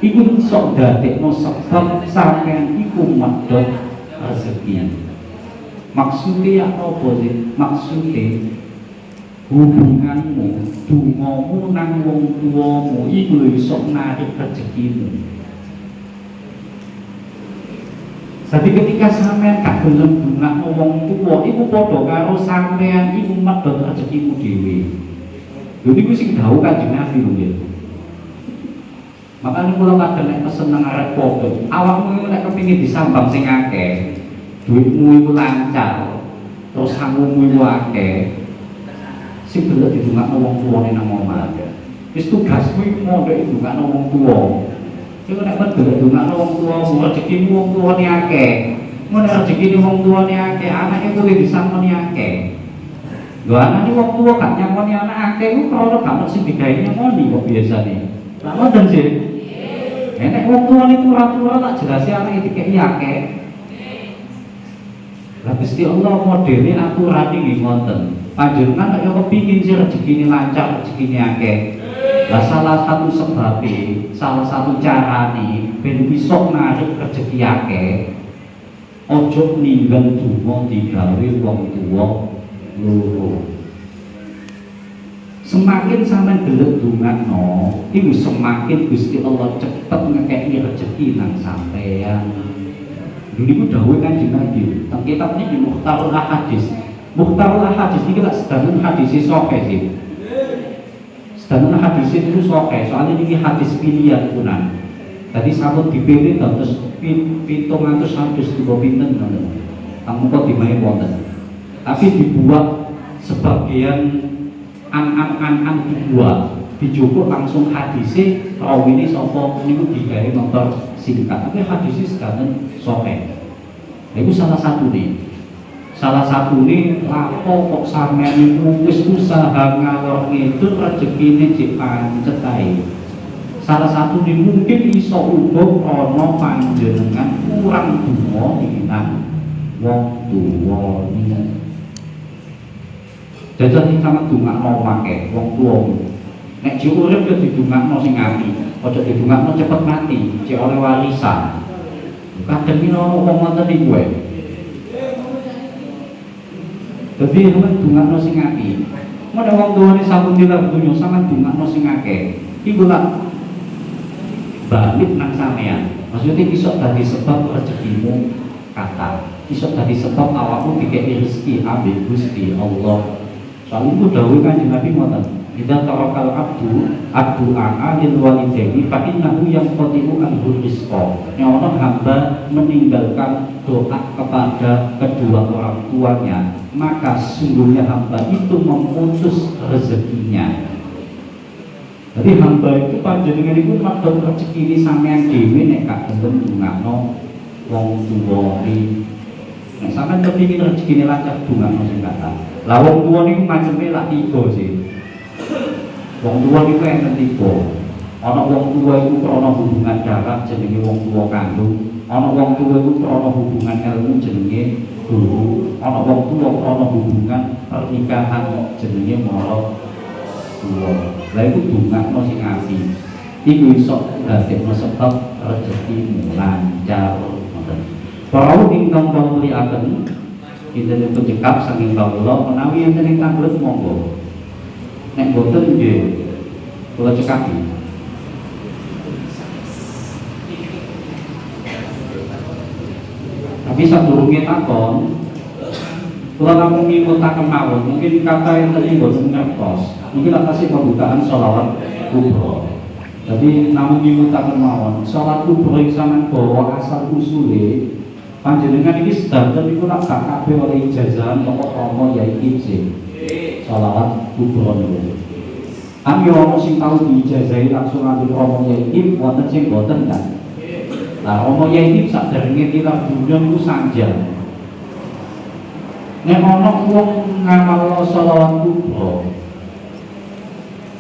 Iku sok dadekno sebab sampean iku medhot rezeki. Maksudnya apa sih? Maksudnya hubunganmu, dongamu nang wong tuamu iku lho iso narik rezekimu. Jadi ketika sampean gak gelem ndongakno wong tuwa, iku padha karo sampean iku medhot rezekimu dhewe. Lho niku sing dawuh Kanjeng Nabi lho nggih. Makanya kula kadang nek pesen nang arep padha, awakmu nek kepengin disambang sing akeh, duitmu iku lancar, terus sangumu iku akeh, sing gelem didongakno wong tuwane nang omah. Wis tugasmu iku mondhok ndongakno wong tuwa. Iku nek padha ndongakno wong tuwa, rezekimu wong tuwane akeh. Mun rezekine wong tuwane akeh, anake kowe disangoni akeh. Lho anake wong tuwa gak nyangoni anak akeh iku krana gak ono sing digawe nyangoni kok biasane. Lah ngoten sih. Nek wong tuwane tura-tura tak jelasi anake dikeki akeh. Lah Gusti Allah modele aturane nggih ngoten. Panjenengan nek yo kepingin sih rezekine lancar, rezekine akeh. Lah salah satu sebabnya, salah satu carane ben iso narik rezeki akeh, ojo ninggal donga digawe wong tuwa loro. Semakin sampean gelem ndongakno, iku semakin Gusti Allah cepet ngekeki rezeki nang sampean. Niku dawuh Kanjeng Nabi, teng kitab niki Mukhtarul Ahadits. Mukhtarul Ahadits niki tak sedanten hadis sahih sih. Sedanten hadis itu sahih, soalnya niki hadis pilihan punan. Tadi sampun dipilih terus 700 hadis dibawa pinten ngoten. Kamu kok dimain wonten. Tapi dibuat sebagian an dibuat, dijupuk langsung hadise rawine sapa niku digawe motor singkat. Tapi hadise sedanten sahih. Nah, itu salah satu nih. Salah satu nih lapo kok sampean niku wis usaha ngalor ngidul rezekine cek pancet ae. Salah satu nih mungkin iso uga ana panjenengan kurang donga nang wong tuwane. Jajan sama dongakno akeh wong tuwamu. Nek jek urip yo didongakno sing apik, aja didongakno cepet mati, cek oleh warisan. Kadang iki ono wong ngoten iki kowe. Dadi sampeyan dongakno sing apik. Mun wong tuwane sampun tilar donya sampeyan dongakno sing akeh. Iku lak balik nang sampeyan. Maksudnya iso dadi sebab rezekimu kathah. Iso dadi sebab awakmu dikeki rezeki ambek Gusti Allah. Soalnya itu dawuh Kanjeng Nabi ngoten. Idza tarakal abdu addu'a lil walidaini fa innahu yanqati'u anhu rizqa. Nyono hamba meninggalkan doa kepada kedua orang tuanya, maka sungguhnya hamba itu memutus rezekinya. Jadi hamba itu panjenengan itu medhot rezekine sampean dhewe nek gak gelem ndongakno wong tuwane. Nek sampean kepengin rezekine lancar ndongakno sing kathah. Lah wong tuwa niku maceme lak tiga sih. Wong tuwa niku enten tiga. Ana wong tuwa iku krana hubungan darah jenenge wong tuwa kandung. Ana wong tuwa iku krana hubungan ilmu jenenge guru. Ana wong tuwa krana hubungan pernikahan jenenge mara tuwa. Lah iku dongakno sing apik. Iku iso dadekno sebab rezekimu lancar ngoten. Para ingkang kamuliaken kita penjekap saking kawula menawi enten ingkang kelet monggo. Nek boten nggih kula cekapi. Tapi sadurunge takon kula namung ngikutaken mawon, mungkin kata enten ing boten ngertos. Mungkin atas pembukaan sholawat kubra. Jadi namun mimutaken mawon salat kubro ing sampean bawa asal usule panjenengan iki sedanten niku nak gak kabeh oleh ijazahan toko romo yaiku sing sholawat kubro niku. Kan yo ono sing tau diijazahi langsung ngambil romo yaiku wonten sing boten kan. Nah romo yaiku saderenge tilar dunya niku sanjang. Nek ono wong ngamal sholawat kubro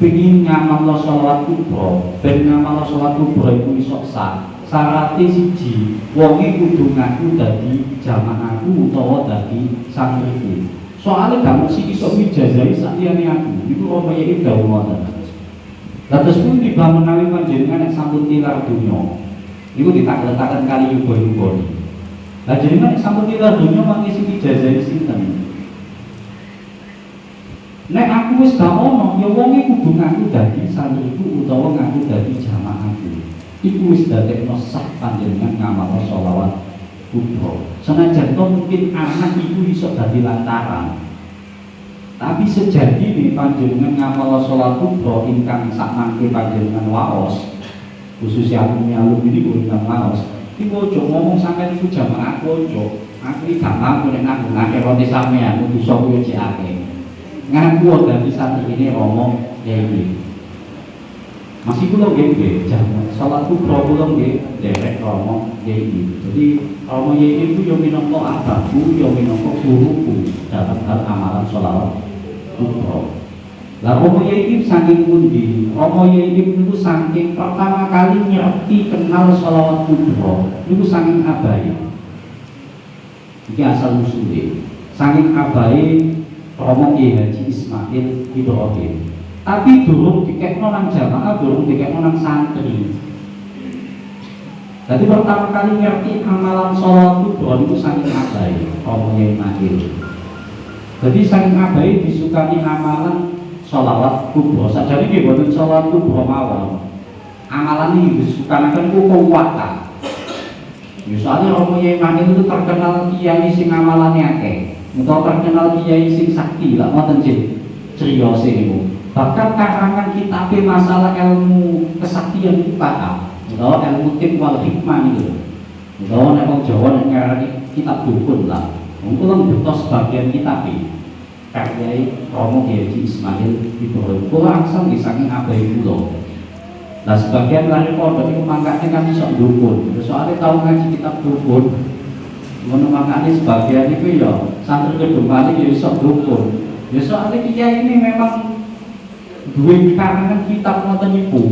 pengin ngamal sholawat kubro, ben ngamal sholawat kubro itu iso sah. Syaratnya siji, wonge kudu ngaku dadi jamaahku utawa dadi santriku. Soalnya gak mesti iso mijazahi sakjane aku. Iku romo iki dawuh ngoten. Lah terus pun dibangun menawi panjenengan nek sampun tilar donya. Niku ditakletaken kali yuga-yuga. Lah jenengan nek sampun tilar donya mangke sing mijazahi sinten? Nek aku wis gak ono, ya wonge kudu ngaku dadi santriku utawa ngaku dadi jamaahku. Iku wis dadekno sah panjenengan ngamal sholawat kubro. Senajan to mungkin anak iku iso dadi lantaran. Tapi sejatine panjenengan ngamal sholawat kubro ingkang sakmangke panjenengan waos, khususnya alumni ini ingkang waos. Iku ojo ngomong sampeyan iku jamaahku ojo. Aku iki gak mampu nek nanggung akeh roti sampeyan kudu iso kuwi akeh. Ngaku dari santri ini romo ya ini masih belum gede jangan salat kubro belum gede derek romo ya ini. Jadi romo ya ini itu yang minangka abahku yang minangka guruku dalam hal amalan sholawat kubro. Lah romo ya ini saking pundi? Romo ya ini itu saking pertama kali ngerti kenal sholawat kubro itu saking abai. Iki asal usulnya saking abai romo Haji Ismail Ibrahim. Tapi durung dikekno nang jamaah, durung dikekno nang santri. Jadi pertama kali ngerti amalan sholawat kubro itu saking abai romo Ismail. Jadi saking abai disukani amalan sholawat kubro. Sajane nggih boten sholawat kubro mawon. Amalan ini disukanaken ku kuwatan. Misalnya romo Ismail itu terkenal kiai sing amalannya akeh. Untuk terkenal kiai sing sakti lah ngoten sing criyose niku. Bahkan karangan kitab masalah ilmu kesaktian itu kata, utawa ilmu tib wal hikmah niku. Utawa nek wong Jawa nek ngarani kitab dukun lah. Wong kula mbutuh sebagian kitab karya Romo Haji Ismail Ibrahim. Kula angsal saking abai kula. Lah sebagian lari pondok niku mangkane kan iso dukun. Soalnya tau ngaji kitab dukun. Ngono makane sebagian itu ya santri kedua ya iso dukun. Ya soalnya kiai ini memang duwe karangan kitab ngoten niku.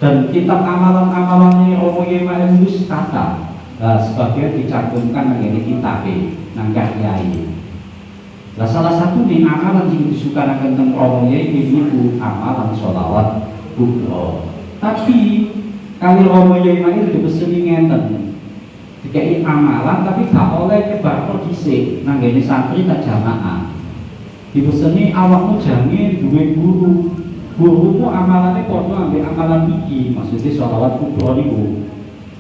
Dan kitab amalan-amalannya Romo Ismail wis kata. Lah sebagian dicantumkan nang ngene kitabe nang kiai. Lah salah satu di amalan sing disukanaken teng Romo Ismail niku amalan sholawat kubro. Tapi kali Romo Ismail dipeseni ngenten. Dikai amalan tapi gak oleh nyebar dhisik nang ngene santri tak jamaah. Dipeseni awakmu jange duwe guru. Gurumu amalane padha ambek amalan iki, maksudnya sholawat kubro niku.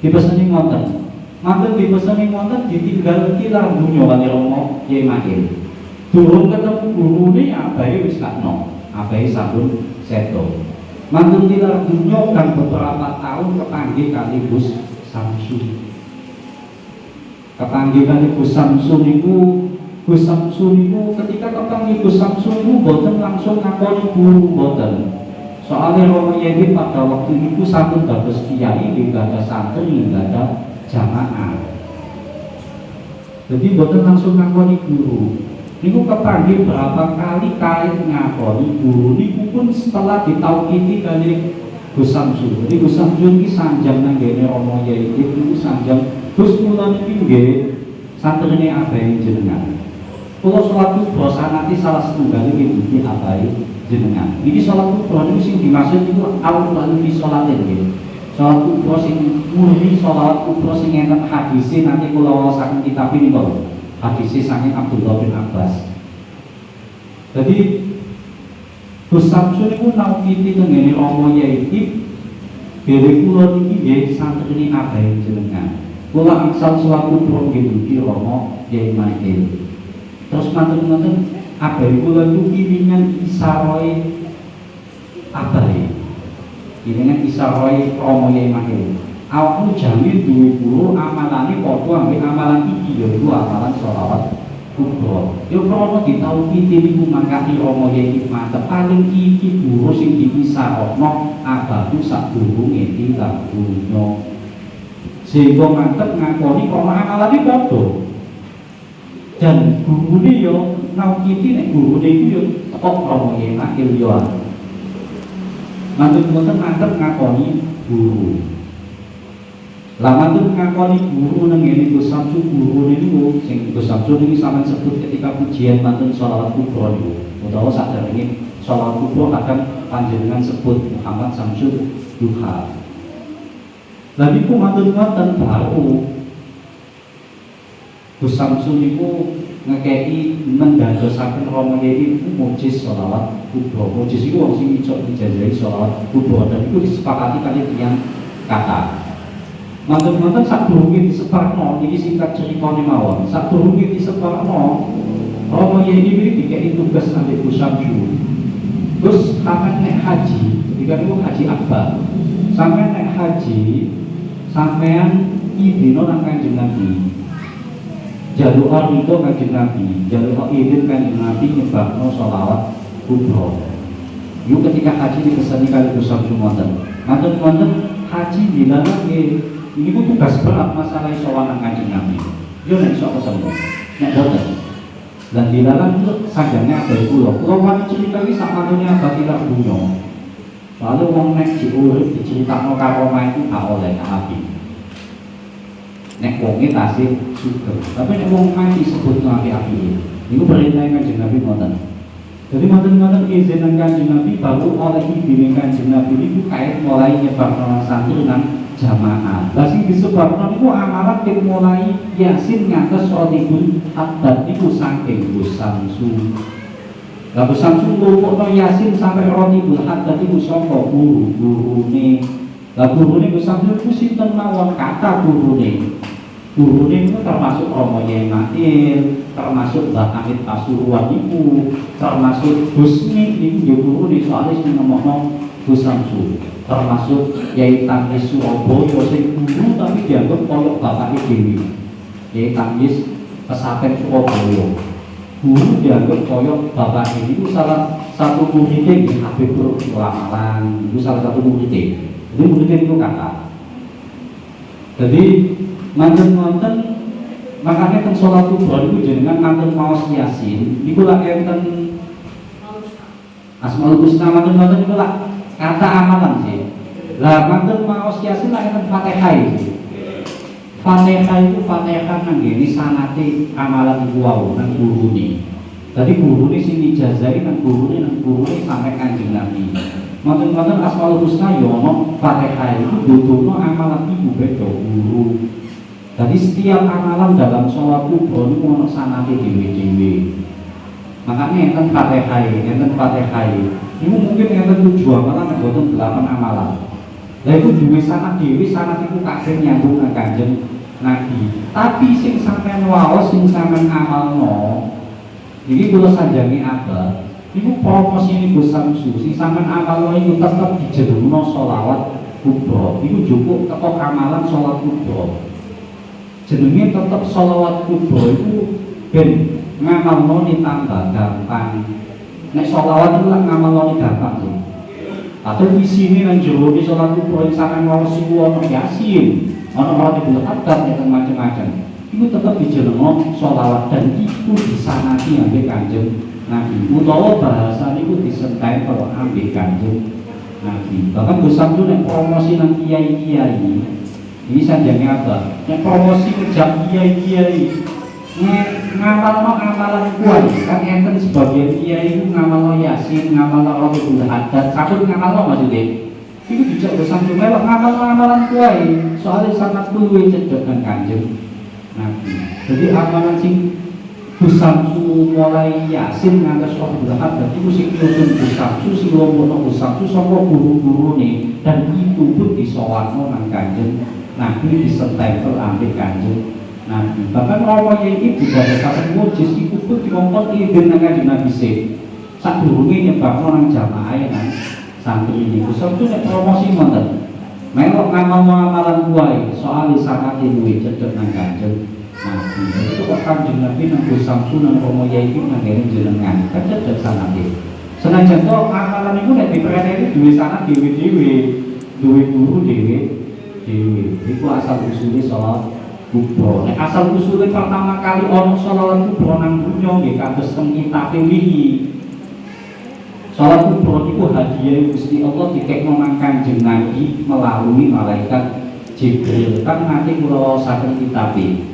Dipeseni ngoten. Manten dipeseni ngoten ditinggal tilar dunya kali Romo Ismail. Durung ketemu gurune abahe wis kakno. Abahe sampun sedo. Manten tilar dunya kan beberapa tahun kepanggih kali Gus Samsun. Kepanggih kali Gus Samsun niku ketika kepanggih Gus Samsun niku boten langsung ngakoni guru boten. Soalnya Romo Yedi pada waktu itu sampun dados kiai, nggak ada santri, nggak ada jamaah. Jadi boten langsung ngakoni guru. Niku kepanggih berapa kali kait ngakoni guru niku pun setelah ditauhidi kali Gus Samsun. Jadi Gus Samsun iki sanjang nang ngene Romo Yedi niku sanjang Gus kula niki nggih santrine abai jenengan. Kula salat kubro sanati salah setunggal iki abai jenengan. Iki salat kubro niku sing dimaksud niku al-Qur'an fi sholatin nggih. Salat kubro sing murni salat kubro sing enten hadise nanti kula waosaken kitab niku. Hadise saking Abdullah bin Abbas. Jadi Gus Samsun niku naupiti teng ngene Romo Yedi dhewe kula niki nggih santrine abai jenengan. Kula angsal selaku pronggeduki Romo Ismail. Terus manten-manten abai kula itu kiringan isaroe abai. Ini kan isaroy promo Yai Mahir. Awakmu jamin duwe guru amalane padha ambek amalan iki yaiku amalan sholawat kubro. Yo krono ditauhidi niku mangkati Rama Yai mantep paling iki guru sing dipisahno abadu sadurunge tinggal dunya. Sehingga mantep ngakoni krono amalane padha. Dan gurune yo naukiti nek gurune iku yo kok Rama Yai Mahir yo. Mantep ngakoni guru. Lama tuh ngakoni guru nang ngene Gus Samsu guru niku sing Gus Samsu niki sampeyan sebut ketika pujian mantun sholawat kubro niku. Utawa sadèrèngé sholawat kubro kadang panjenengan sebut Muhammad Samsu Duha. Lah niku mantun ngoten baru Gus Samsu niku ngekeki mendadosaken Rama Yai niku mujiz sholawat kubro. Mujiz iku wong sing iso dijajahi sholawat kubro dan iku disepakati kali tiyang kata. Mantan-mantan sak durunge disebarno iki singkat ceritane mawon. Sak durunge disebarno Rama Yai iki dikeki tugas ambek Gus Samsu. Terus sampeyan nek haji, ketika niku haji akbar. Sampeyan nek haji, sampeyan idino nang Kanjeng Nabi. Jaluk ridho Kanjeng Nabi, jaluk izin Kanjeng Nabi nyebabno sholawat kubro. Yo ketika haji dipesani kali Gus Samsu ngoten. Mantan-mantan haji dilarang ini pun tugas berat masalah sowan Kanjeng Nabi. Yo nek iso ketemu, nek boten. Dan dilarang itu sajane abah kula. Kula wani cerita iki sakmane abah tilar dunya. Lalu wong nek diurip diceritakno karomah itu gak oleh nabi. Nek wonge tasih sugih. Tapi nek wong mati sebut api-api. Niku perintah Kanjeng Nabi ngoten. Jadi mantan-mantan izin Kanjeng Nabi baru oleh izin Kanjeng Nabi itu kait mulai nyebabno santunan jamaah. Lah sing disebabno niku amalan sing mulai Yasin ngantos Rotibul Haddad niku saking Gus Samsu. Lah Gus Samsu nglupukno Yasin sampai Rotibul Haddad niku saka guru-gurune. Lah gurune Gus Samsu niku sinten mawon kata gurune. Gurune niku termasuk Rama Yai Mahir, termasuk Mbah Hamid Pasuruan niku, termasuk Gusni niku gurune soalé sing ngomongno Gus Samsu. Termasuk Yai Tangis Surabaya sing guru tapi dianggap koyok bapake dhewe. Yai Tangis Pesaten Surabaya. Guru dianggap koyok bapake niku salah satu muridé nggih Habib Ulamalan. Niku salah satu muridé. Jadi muridé niku kakak. Jadi manten-manten makanya teng salat kubro niku jenengan manten maos Yasin niku lak enten Asmaul Husna manten-manten niku lak kata amalan sih. Lah manten maos Yasin lak enten Fatihah iki. Fatihah itu Fatihah nang ngene sanate amalan iku wau nang gurune. Dadi gurune sing dijazahi nang gurune sampai Kanjeng Nabi. Manten-manten Asmaul Husna yo ono Fatihah itu dudono amalan iku beda guru. Jadi setiap amalan dalam sholat kubro itu ono sanate dhewe-dhewe. Makanya enten Fatihah. Ini mungkin enten 7 amalan nek boten 8 amalan. Lah itu duwe sanad dhewe, sanad iku kabeh nyambung nang Kanjeng Nabi. Tapi sing sampean waos sing sampean amalno iki kula sanjangi abah. Iku promosine Gus Samsu sing sampean amalno iku tetep dijenengno sholawat kubro. Iku njupuk teko amalan sholat kubro. Jenenge tetep sholawat kubro itu ben ngamalno tambah gampang. Nek sholawat itu lah ngamalno gampang sih. Atau isine nang jero sholat kubro sing sampeyan mau suku ana Yasin, ana Rotibul Haddad nek macam-macam. Iku tetep dijenengno sholawat dan iku disanati ambek Kanjeng Nabi. Utawa bahasa niku disentai karo ambek Kanjeng Nabi. Bahkan Gus Samsu nek promosi nang kiai-kiai ini sanjane apa? Nek promosi kerja kiai-kiai ngamalno amalan kuat kan enten sebagian kiai itu ngamalno Yasin, ngamalno Rotibul Haddad, sakut ngamalno maksudnya. Iku dijak Gus Samsu melok ngamalno amalan kuat, soalnya sangat luwih cedhek kan Kanjeng Nabi. Jadi amalan sing Gus Samsu mulai Yasin ngantos Rotibul Haddad iku sing nyusun Gus Samsu sing ngomongno Gus Samsu saka guru-gurune dan itu pun disowanno nang Kanjeng Nabi disentempel ambek Kanjeng Nabi. Bahkan Rama Yai iki didadekaken mujiz iku pun dikongkon izin nang Kanjeng Nabi sik. Sadurunge nyebabno nang jamaah kan. santri niku sabtu nek promosi wonten. Melok ngamal-amalan kuwi soal sanate luwih cedhek nang Kanjeng Nabi. Itu kok Kanjeng Nabi nang Samsu nang Romo Yai iki nangene jenengan kan cedhek sanate. Senajan to amalan niku nek diperene duwe sanat dhewe-dhewe, duwe guru dhewe-dhewe. Iku asal usule salat kubro. Nek asal usule pertama kali ana salat kubro nang dunya nggih kados teng kitabe wingi. Salat kubro itu hadiah Gusti Allah dikekno nang Kanjeng Nabi melalui malaikat Jibril. Kan nanti kula waosaken kitabe.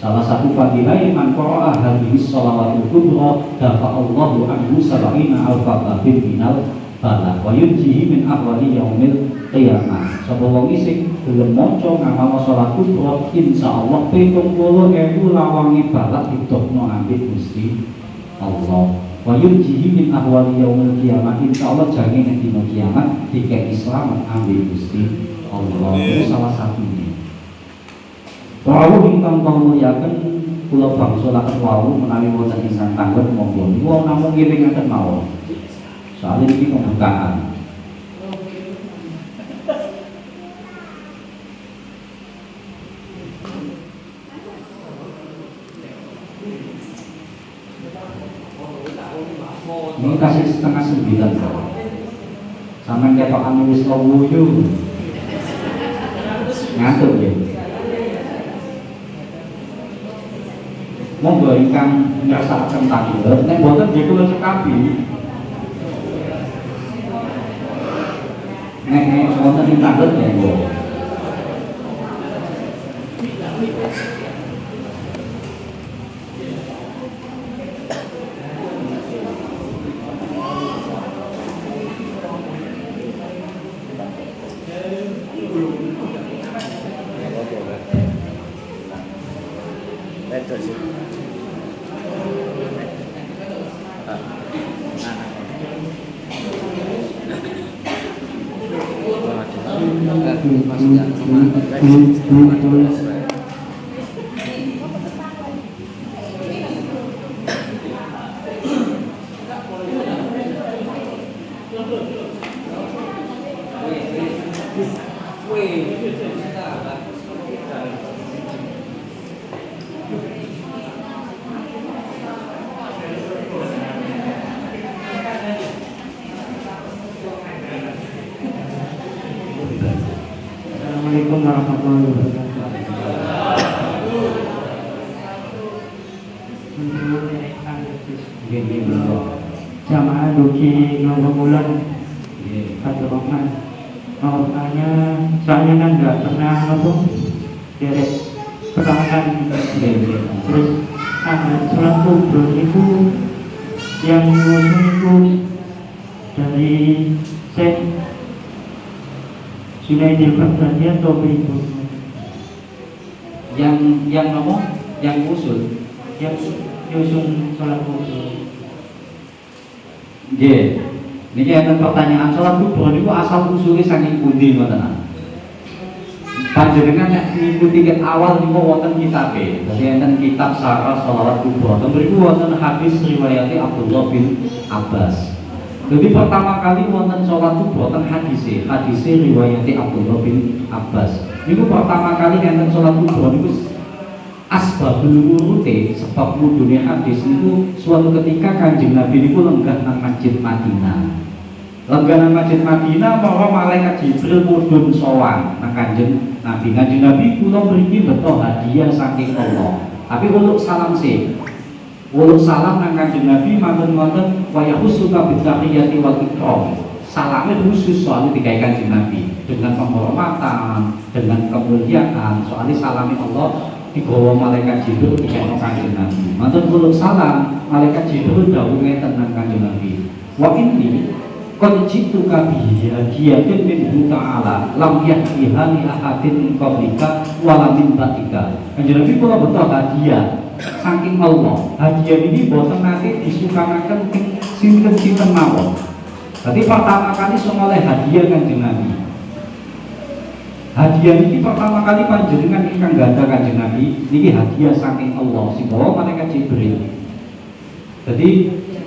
Salah satu fadilah man qara'a hadhihi shalawatul kubra dafa Allahu anhu sab'ina alfa babin minal bala wa yunjihi min ahwali yaumil qiyamah. Sapa wong sing gelem maca ngamal salat kubra insyaallah 70.000 lawange balak ditokno ambek Gusti Allah. Wa yunjihi min ahwali yaumil qiyamah, insyaallah jange nek dina kiamat dikek selamat ambil Gusti Allah. Itu salah satunya. Wau ingkang muliaken kula bangsulaken wau menawi wonten ingkang tanggap monggo. Niku namung ngelingaken mawon. Soal iki pembukaan. Ini kasih 8:30 sampean ketokan wis wuyu ngantuk ya. Monggo ingkang ngrasakaken tanggel nek boten nggih kula cekapi. Nek wonten ing tanggel monggo. Assalamualaikum warahmatullahi wabarakatuh. Jamaah duki nomor bulan satu Rahman. Mau tanya, saya kan nggak pernah ngomong derek pertanyaan terus sholat kubro itu yang ngusung itu dari Syekh Sunaidil Baghdadi atau berikutnya? Yang ngomong, yang usul, yang nyusung sholat kubro. Nggih. Niki enten pertanyaan sholat kubro niku asal usule saking pundi ngoten. Panjenengan nek ngikuti ket awal niku wonten kitabe. Dadi enten kitab Syarah Shalawat Kubro. Ten mriku wonten hadis riwayat Abdullah bin Abbas. Jadi pertama kali wonten sholat kubro ten hadise riwayat Abdullah bin Abbas. Niku pertama kali enten sholat kubro niku asbabul wurute sebab mudune hadis niku suatu ketika Kanjeng Nabi niku lenggah nang Masjid Madinah. Lenggah nang Masjid Madinah para malaikat Jibril mudhun sowan nang Kanjeng Nabi. Kanjeng Nabi kula mriki beto hadiah saking Allah. Tapi uluk salam sih. Uluk salam nang Kanjeng Nabi matur-matur wa yahusuka bitahiyati wal ikram. Salamnya khusus soalnya digawe Kanjeng Nabi dengan penghormatan, dengan kemuliaan. Soalnya salamnya Allah dibawa malaikat Jibril dikene Kanjeng Nabi. Matur uluk salam, malaikat Jibril dawuh ngeten nang Kanjeng Nabi. Wa inni qad jituka bihi hadiyatin min ta'ala lam yahdiha li ahadin min qablika wa lam min ba'dika. Kanjeng Nabi kula beto hadiah saking Allah. Hadiah ini boten nate disukanaken sinten-sinten mawon. Berarti pertama kali oleh hadiah Kanjeng Nabi. Hadiah ini pertama kali panjenengan ingkang ganda Kanjeng Nabi niki hadiah saking Allah sing bawa malaikat Jibril. Jadi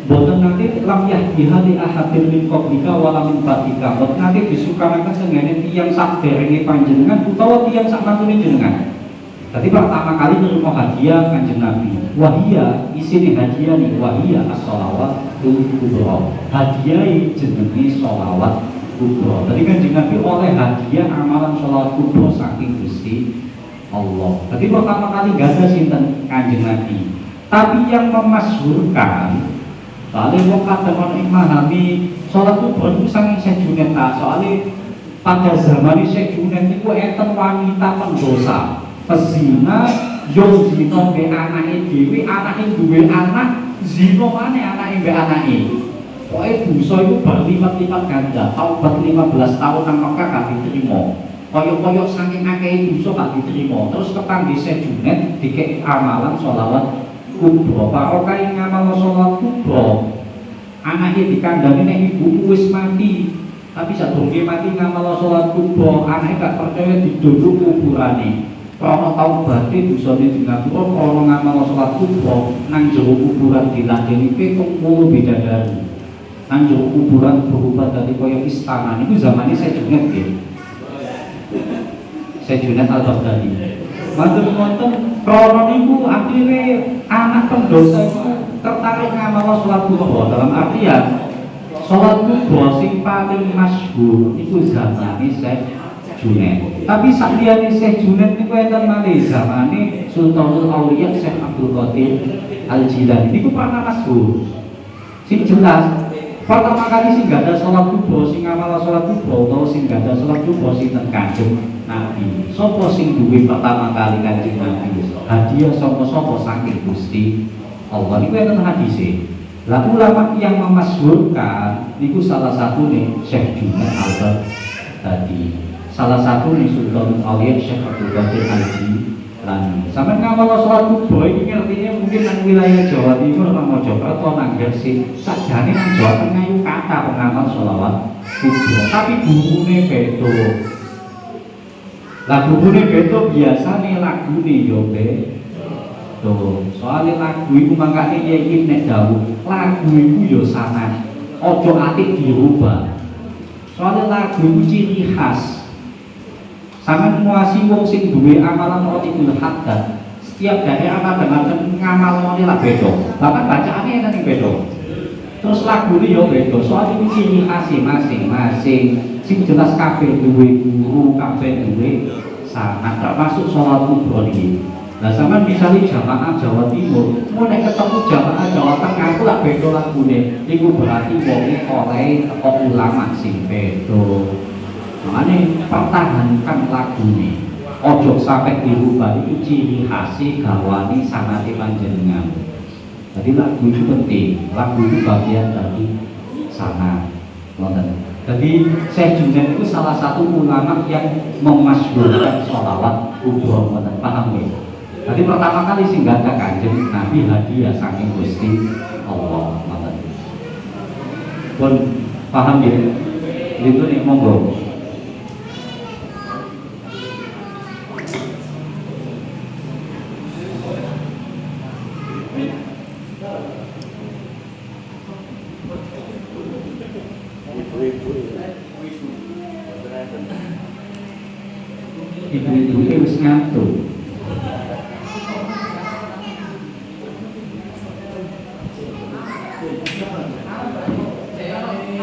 boten nanti lam yahdiha li ahadin min qablika wala min ba'dika. Boten nanti disukanaken tengene tiyang saderenge panjenengan utawa tiyang sakmantune jenengan. Tadi pertama kali nerima hadiah Kanjeng Nabi. Wahia isine hadiah nih wahia as-shalawat kubra. Hadiah jenenge sholawat kubra. Tadi Kanjeng Nabi oleh hadiah amalan sholawat kubra saking Gusti Allah. Tadi pertama kali gak ada sinten Kanjeng Nabi. Tapi yang memasyhurkan soalnya wong kadang ana memahami sholat kubra itu saking sejunet ta. Soalnya pada zaman sejunet itu enten wanita pendosa. Pezina yo zina mbek anake dhewe, anake duwe anak, zina maneh anake mbek anake. Pokoke dosa iku berlipat-lipat ganda. Taubat 15 tahun nang Mekah gak diterima. Kaya-kaya saking akeh dosa gak diterima. Terus kepangge sejunet dikek amalan sholawat kubra. Parokae ngamal sholawat kubra. Anake dikandani nek ibuku wis mati. Tapi sadurunge mati ngamal sholawat kubra, anake gak percaya diduduk kuburane. Kalau taubate dosane dingapura, kalau ngamal sholat kubra nang jero kuburan diladeni 70 bidadari. Nang jero kuburan berubah dari kaya istana. Niku zamane Sejunet nggih. Sejunet Al-Baghdadi. Manten-manten krana niku akhire anak pendosa iku tertarik ngamal sholat kubra. Dalam artian sholat kubra sing paling masyhur niku zamane Sejunet. Tapi sakliyane Syekh Junaid niku enten malih zamane Sultanul Auliya Syekh Abdul Qadir Al-Jilani niku pernah masyhur. Sing jelas pertama kali sing gak ada sholat kubra, sing ngamal sholat kubra utawa sing gak ada sholat kubra sinten Kanjeng Nabi. Sapa sing duwe pertama kali Kanjeng Nabi? Hadiah sapa saking Gusti Allah. Niku enten hadise. Lah ulama yang memasyhurkan niku salah satu nih Syekh Junaid Al-Baghdadi. Salah satu nih Sultan Auliya Syekh Abdul Qadir Al-Jilani. Sampai ngamal sholat kubra ini ngertinya mungkin nang wilayah Jawa Timur, nang Mojokerto, nang Gresik, sakjane nang Jawa Tengah itu kata pengamal sholawat kubra. Tapi gurune beda. Lah gurune beda biasane lagune yo beda. Soalnya lagu itu makanya yakin nek dawuh lagu itu yo sanad. Ojo atik dirubah. Soalnya lagu itu ciri khas. Sampeyan nguasi wong sing duwe amalan Rotibul Haddad. Setiap daerah kadang-kadang ngamalane lah beda. Bahkan bacaane enten beda. Terus lagune yo beda. Soal iki ciri khas masing-masing. Sing jelas kabeh duwe guru, kabeh duwe sanad. Termasuk sholat kubra iki. Lah sampeyan misalnya jamaah Jawa Timur, mau nek ketemu jamaah Jawa Tengah aku lah beda lagune. Iku berarti wonge oleh teko ulama sing beda. Makanya pertahankan lagu ini, ojo sampai dirubah, itu ciri khasnya gawani sanate panjenengan. Jadi lagu itu penting, lagu itu bagian dari sanad. Jadi Syekh Junaid itu salah satu ulama yang memasyhurkan sholawat kubra, paham ya? Jadi pertama kali sing gak ada Kanjeng Nabi hadiah saking Gusti Allah. Pun paham ya? Itu nih monggo. Ibu-ibu itu wis ngantuk.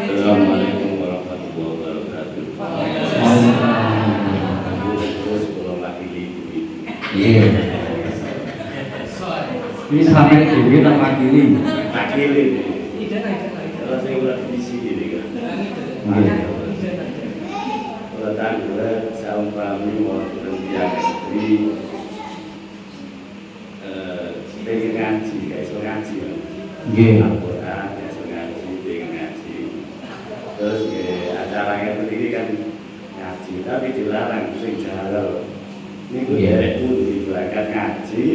Assalamualaikum warahmatullahi wabarakatuh. Iya. Ini sampai dewi tak wakili. Wakili. Kalau saya udah di sini kan. Kalau tanggal saya umpami mau berdiam istri, pengen ngaji, kayak so ngaji. Iya. Al-Quran, kayak so ngaji, pengen ngaji. Terus acaranya berdiri kan ngaji, tapi dilarang sing halal. Ini gue derek pun di belakang ngaji,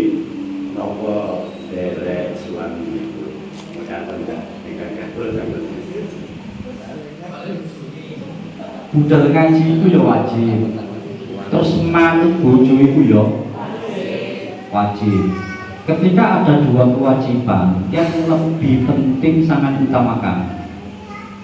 nopo derek suami itu. Maka enggak, enggak boleh sambil. Budal ngaji itu ya wajib. Terus manut bojo itu ya wajib. Ketika ada dua kewajiban yang lebih penting sangat utamakan.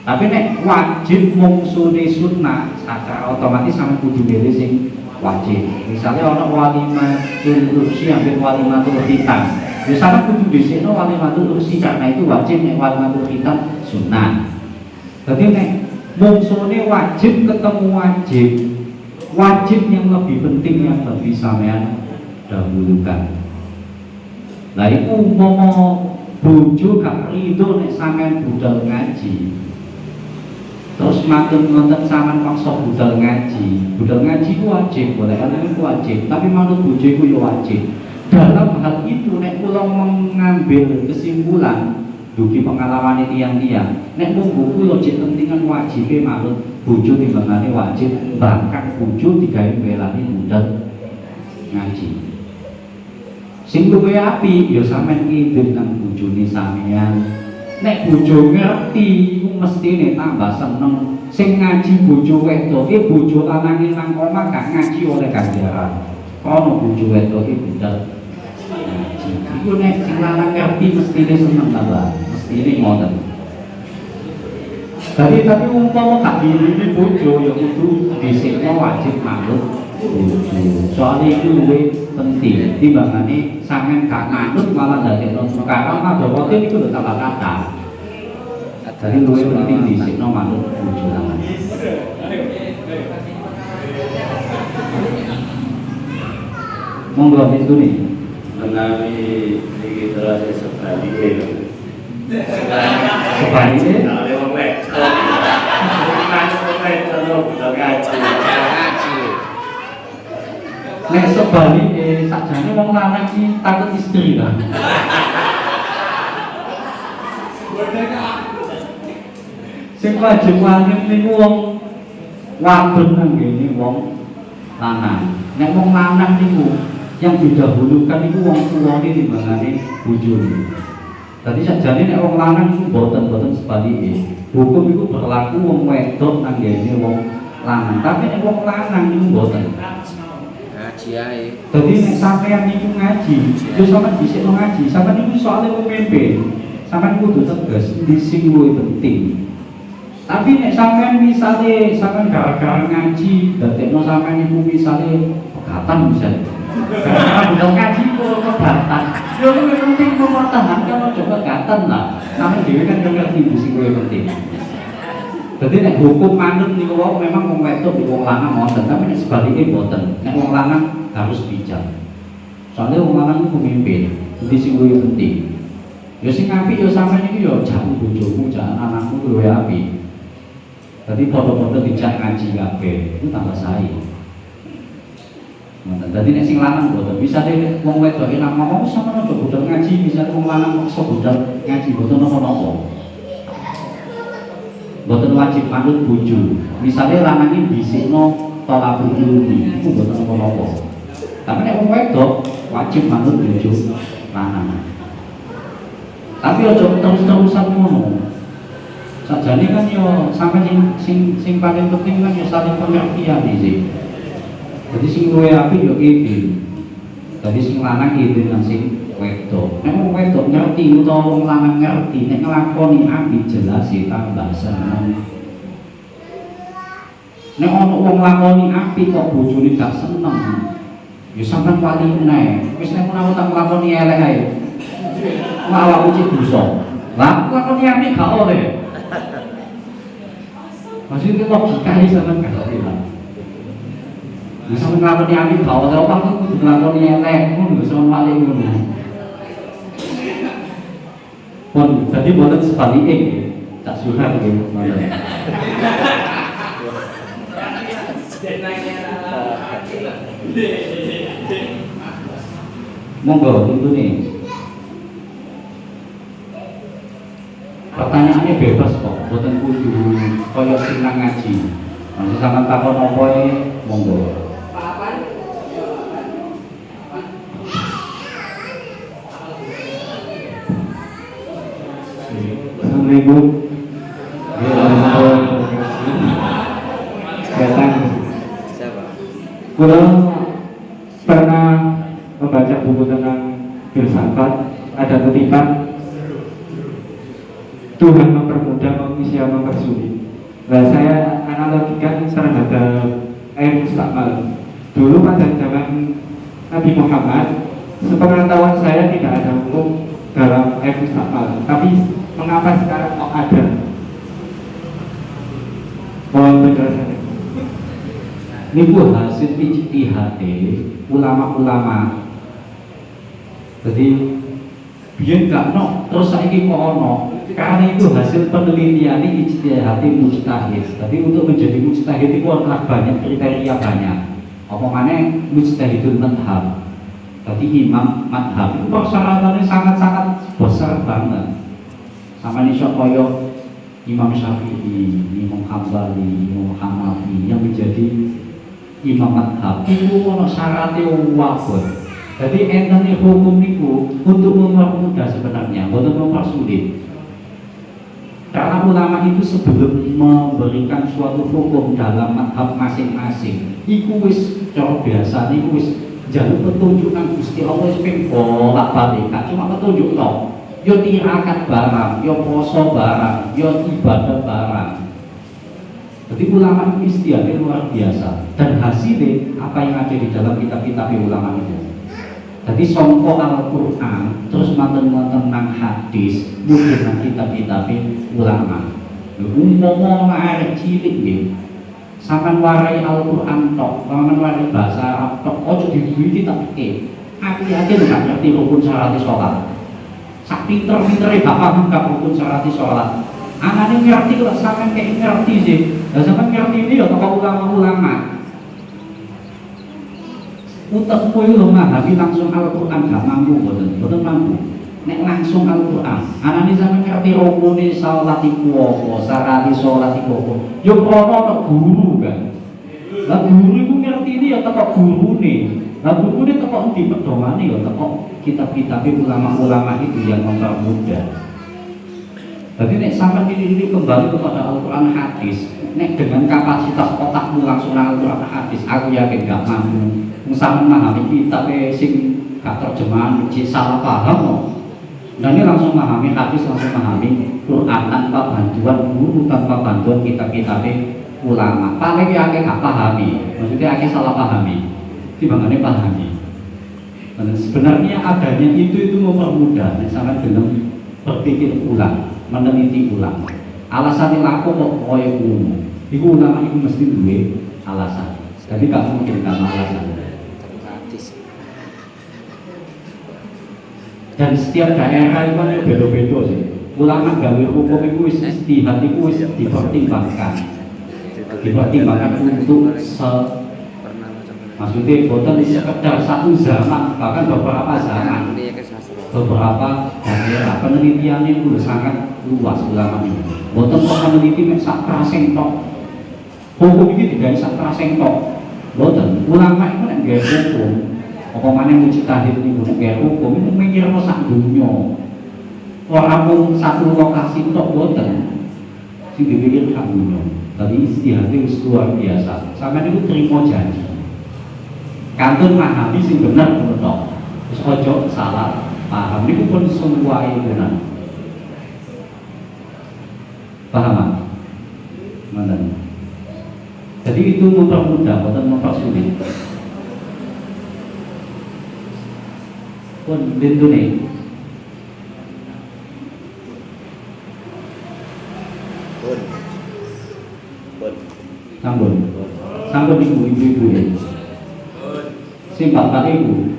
Tapi nek wajib mungsune sunnah, secara otomatis sampe kudu milih sing wajib. Misalnya orang walimatul ursi ambil walimatul khitan, ya sama kudu dhisikno walimatul ursi karena itu wajib, nek walimatul khitan sunnah. Jadi nek mungsune wajib ketemu wajib, wajib yang lebih penting yang lebih sampean dahulukan. Nah itu umpama bojo gak rido nek sampean budal ngaji, terus matur ngonten sampean paksa budal ngaji ku wajib, boleh kan itu wajib, tapi manut bojo ku ya wajib. Dalam hal itu nek kula mengambil kesimpulan dugi pengalaman tiang-tiang, nek munggu kula jek pentingan wajibe manut bojo timbangane wajib, bahkan bojo digawe belani budal ngaji. Sing luwih apik ya sampean ngidin nang bojone sampean. Nek bojo ngerti iku mestine tambah seneng. Sing ngaji bojo wedoke, bojo lanange nang omah gak ngaji oleh ganjaran. Kono bojo wedoke budal ngaji. Iku nek sing lanang ngerti mestine seneng tambah. Mestine ngoten. Tapi umpama gak diiringi bojo ya kudu dhisikno wajib manut bojo. Soale iku luwih penting timbangane sampean gak manut malah dadekno perkara madhawote niku lho tambah kata. Jadi luwih penting dhisikno manut bojo lanang. Monggo itu nih. Menawi iki terus sebalike lho. Sebalike Kalau wong wedok. Kan wong wedok budal ngaji. nek sebalike sakjane wong lanang iki takut istri ta. Sing wajib wajib niku wong wadon nang ngene wong lanang. Nek wong lanang niku yang didahulukan niku wong tuwane timbangane bojone. Dadi sakjane nek wong lanang niku boten sebalike. Hukum iku berlaku wong wedok nang ngene wong lanang. Tapi nek wong lanang niku boten. Ngaji ae. Dadi nek sampeyan niku ngaji, yo sampeyan dhisik ngaji, sampeyan niku soalé pemimpin. Sampeyan kudu tegas di sing luwih penting. Tapi nek sampeyan misale sampeyan gara-gara ngaji, dadekno sampeyan niku misale pegatan misale. Karena udah ngaji kok pegatan. Yo luwih penting mempertahankan ojo pegatan lah. Sampeyan dhewe kan ngerti di sing luwih penting. Jadi nek hukum manut niku wae memang wong wedok di wong lanang wonten, tapi nek sebaliknya boten. Nek wong lanang harus bijak. Soalnya wong lanang iku pemimpin, iki sing luwih penting. Ya sing apik ya sampeyan iki ya jangan bojomu, jangan anakmu luwih apik. Dadi padha-padha dijak ngaji kabeh, itu tambah sae. Ngoten. Dadi nek sing lanang boten bisa dhewe wong wedok nang ngomong sampeyan aja budal ngaji, bisa wong lanang maksa budal ngaji boten napa-napa. Boten wajib manut bojo. Misale lanange bisikno tolak ilmi, iku boten apa-apa. Tapi nek wong wedok wajib manut bojo lanang. Tapi aja terus-terusan ngono. Sajane kan yo sampe sing paling penting kan yo saling pengertian iki. Jadi sing luwih apik yo iki. Dadi sing lanang iki nang sing wedok. Nek wong wedok ngerti utawa wong lanang ngerti, nek nglakoni apik jelas e tambah seneng. Nek ana wong nglakoni apik kok bojone gak seneng, ya sampean wali meneh. Wis nek menawa tak nglakoni elek ae. Malah ucik dosa. Lah nglakoni apik gak oleh. Maksudnya logika iki sampean gak oleh. Bisa nglakoni apik gak oleh, kok kudu nglakoni elek ngono sampean wali ngono. Pun tadi boten sebalike tak surat nggih ngoten. Monggo tuntune. Pertanyaannya bebas kok, boten kudu kaya sing nang ngaji. Nanti sampean takon apa e monggo. Assalamualaikum. Datang. Siapa? Kurang pernah membaca buku tentang filsafat, ada kutipan Tuhan mempermudah, manusia mempersulit. Nah, saya analogikan terhadap air mustakmal. Dulu pada zaman Nabi Muhammad, sepengetahuan saya tidak ada hukum dalam air mustakmal. Tapi mengapa sekarang kok ada? Mohon penjelasannya. Niku hasil ijtihad ulama-ulama. Jadi biyen gak ono, terus saiki kok ono. Karena itu hasil penelitian ini ijtihad mujtahid. Jadi untuk menjadi mujtahid itu adalah banyak kriteria banyak. Apa mana mujtahidul madhab. Jadi imam madhab itu persyaratannya sangat-sangat besar banget. Sama nih koyo Imam Syafi'i, Imam Hambali, Imam Hanafi yang menjadi imam madhab itu ono syaratnya wabah. Jadi enten hukum itu untuk mempermudah sebenarnya, untuk mempersulit. Karena ulama itu sebelum memberikan suatu hukum dalam madhab masing-masing, iku wis cara biasa, iku wis jalur petunjuk nang Gusti Allah wis ping bolak-balik, gak cuma petunjuk tok. Yo tirakat barang, yo poso barang, yo ibadah barang. Jadi ulama itu istiadatnya luar biasa dan hasilnya apa yang ada di dalam kitab-kitab ulama itu. Jadi songko Al-Quran terus manten-manten nang hadis mungkin nang kitab-kitab ulama. Umpama arek cilik nggih. Sampeyan warai Al-Quran tok, sampeyan warai bahasa Arab tok, ojo dibuwi kitab fikih. Hati-hati gak ngerti rukun syarat salat. Sak pinter-pintere gak paham gak rukun syarat salat. Anane ngerti kok sampeyan kayak ngerti sih. Lah sampeyan ngerti ini ya tokoh ulama-ulama. Utek kowe lho memahami langsung Al-Qur'an gak mampu mboten mampu. Nek langsung Al-Qur'an, anane sampeyan ngerti rukune salat iku apa, syarat salat iku apa. Ya ana guru kan. Lah guru iku ngertine ya teko gurune. Lah gurune teko endi pedomane ya teko kitab-kitab ulama-ulama itu yang mempermudah. Jadi nek sampeyan ini kembali kepada Al-Qur'an hadis, nek dengan kapasitas otakmu langsung Al-Qur'an hadis, aku yakin gak mampu. Misalnya memahami kitab sing gak terjemahan, salah paham loh. Dan ini langsung memahami hadis, langsung memahami Quran tanpa bantuan guru, tanpa bantuan kitab-kitab ulama. Paling akeh gak pahami, maksudnya akeh salah pahami. Timbangannya pahami. Dan sebenarnya adanya itu mempermudah, misalnya dengan berpikir ulang, meneliti ulang. Alasannya laku kok koyo ngono. Iku ulama itu mesti duwe alasan. Jadi gak mungkin gak alasan. Dan setiap daerah itu kan beda-beda sih. Ulama gawe hukum itu wis ijtihad itu wis dipertimbangkan untuk maksudnya boten sekedar satu zaman, bahkan beberapa zaman, beberapa daerah penelitiannya itu sangat luas ulama ini. Boten kok meneliti mek sak kraseng tok. Hukum ini digawe sak kraseng tok. Boten, ulama itu nek gawe hukum apa mana mujtahid niku nek gawe hukum itu mikirno sak donya. Ora mung satu lokasi tok boten. Sing dipikir sak donya. Tadi istihad itu luar biasa. Sampeyan niku trimo janji. Kantun memahami sing bener ngono tok. Wis ojo salah paham niku pun semua benar. Paham? Mana? Jadi itu mempermudah, bukan mempersulit. Pun pintu nih. Sambun ibu-ibu ya. Si bapak ibu,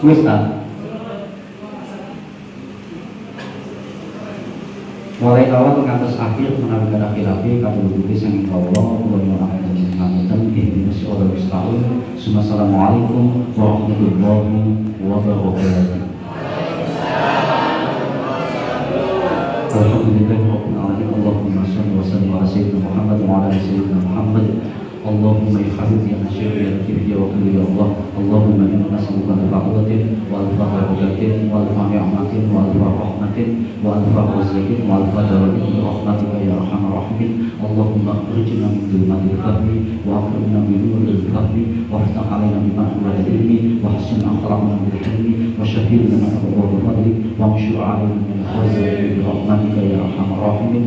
wis ta. Mulai awal mengatas akhir menawarkan akhir-akhir kabul bukti sang Allah mengamalkan dan Indonesia orang Islam. Assalamualaikum warahmatullahi wabarakatuh. Alhamdulillahirabbil alamin. Allahumma shalli wa sallim ala sayyidina Muhammad wa ala ali sayyidina Muhammad. Allahumma ya habib ya nasyir ya latif ya wakil ya Allah. Allahumma inna nas'aluka al-faqdatin wa al-faqdatin wa al-faqdatin wa al-faqdatin wa al-faqdatin wa al-faqdatin bi rahmatika ya arhamar rahimin. Allahumma akhrijna min dhulumatil fahmi wa akhrijna min nuril fahmi wa aftah alaina bi ma'rifil ilmi wa hassin akhlaqna bil hilmi وشهدنا من أبواب فضلك وانشر علينا من خزائن رحمتك يا أرحم الراحمين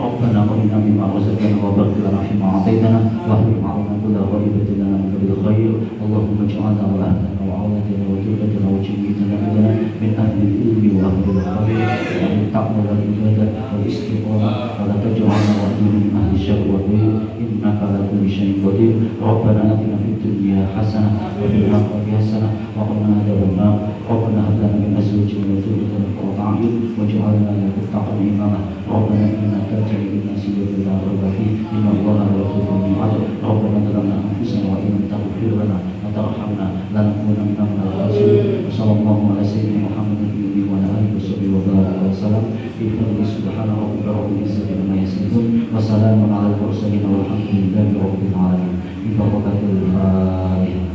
ربنا قلنا بما رزقنا وبارك لنا فيما أعطيتنا واحرم علينا كل غريبة لنا من كل خير اللهم اجعلنا وأهلنا وعونتنا وجودتنا وجميعنا من أهل العلم وأهل الخير وأهل التقوى والعبادة والاستقامة ولا تجعلنا وأهلنا من أهل الشر والضيق إنك على كل شيء قدير ربنا آتنا في الدنيا حسنة وفي الآخرة حسنة وقنا عذاب النار ربنا هب لنا من أزواجنا وذريتنا قرة أعين واجعلنا للمتقين إماما ربنا إنك تجعل الناس لا ريب فيه إن الله لا يغفر الميعاد ربنا ظلمنا أنفسنا وإن لم تغفر لنا وترحمنا لنكونن من الخاسرين وصلى الله على سيدنا محمد النبي وعلى آله وصحبه وبارك وسلم بفضل سبحان ربك رب العزة عما يصفون وسلام على المرسلين والحمد لله رب العالمين ببركة الفاتحة.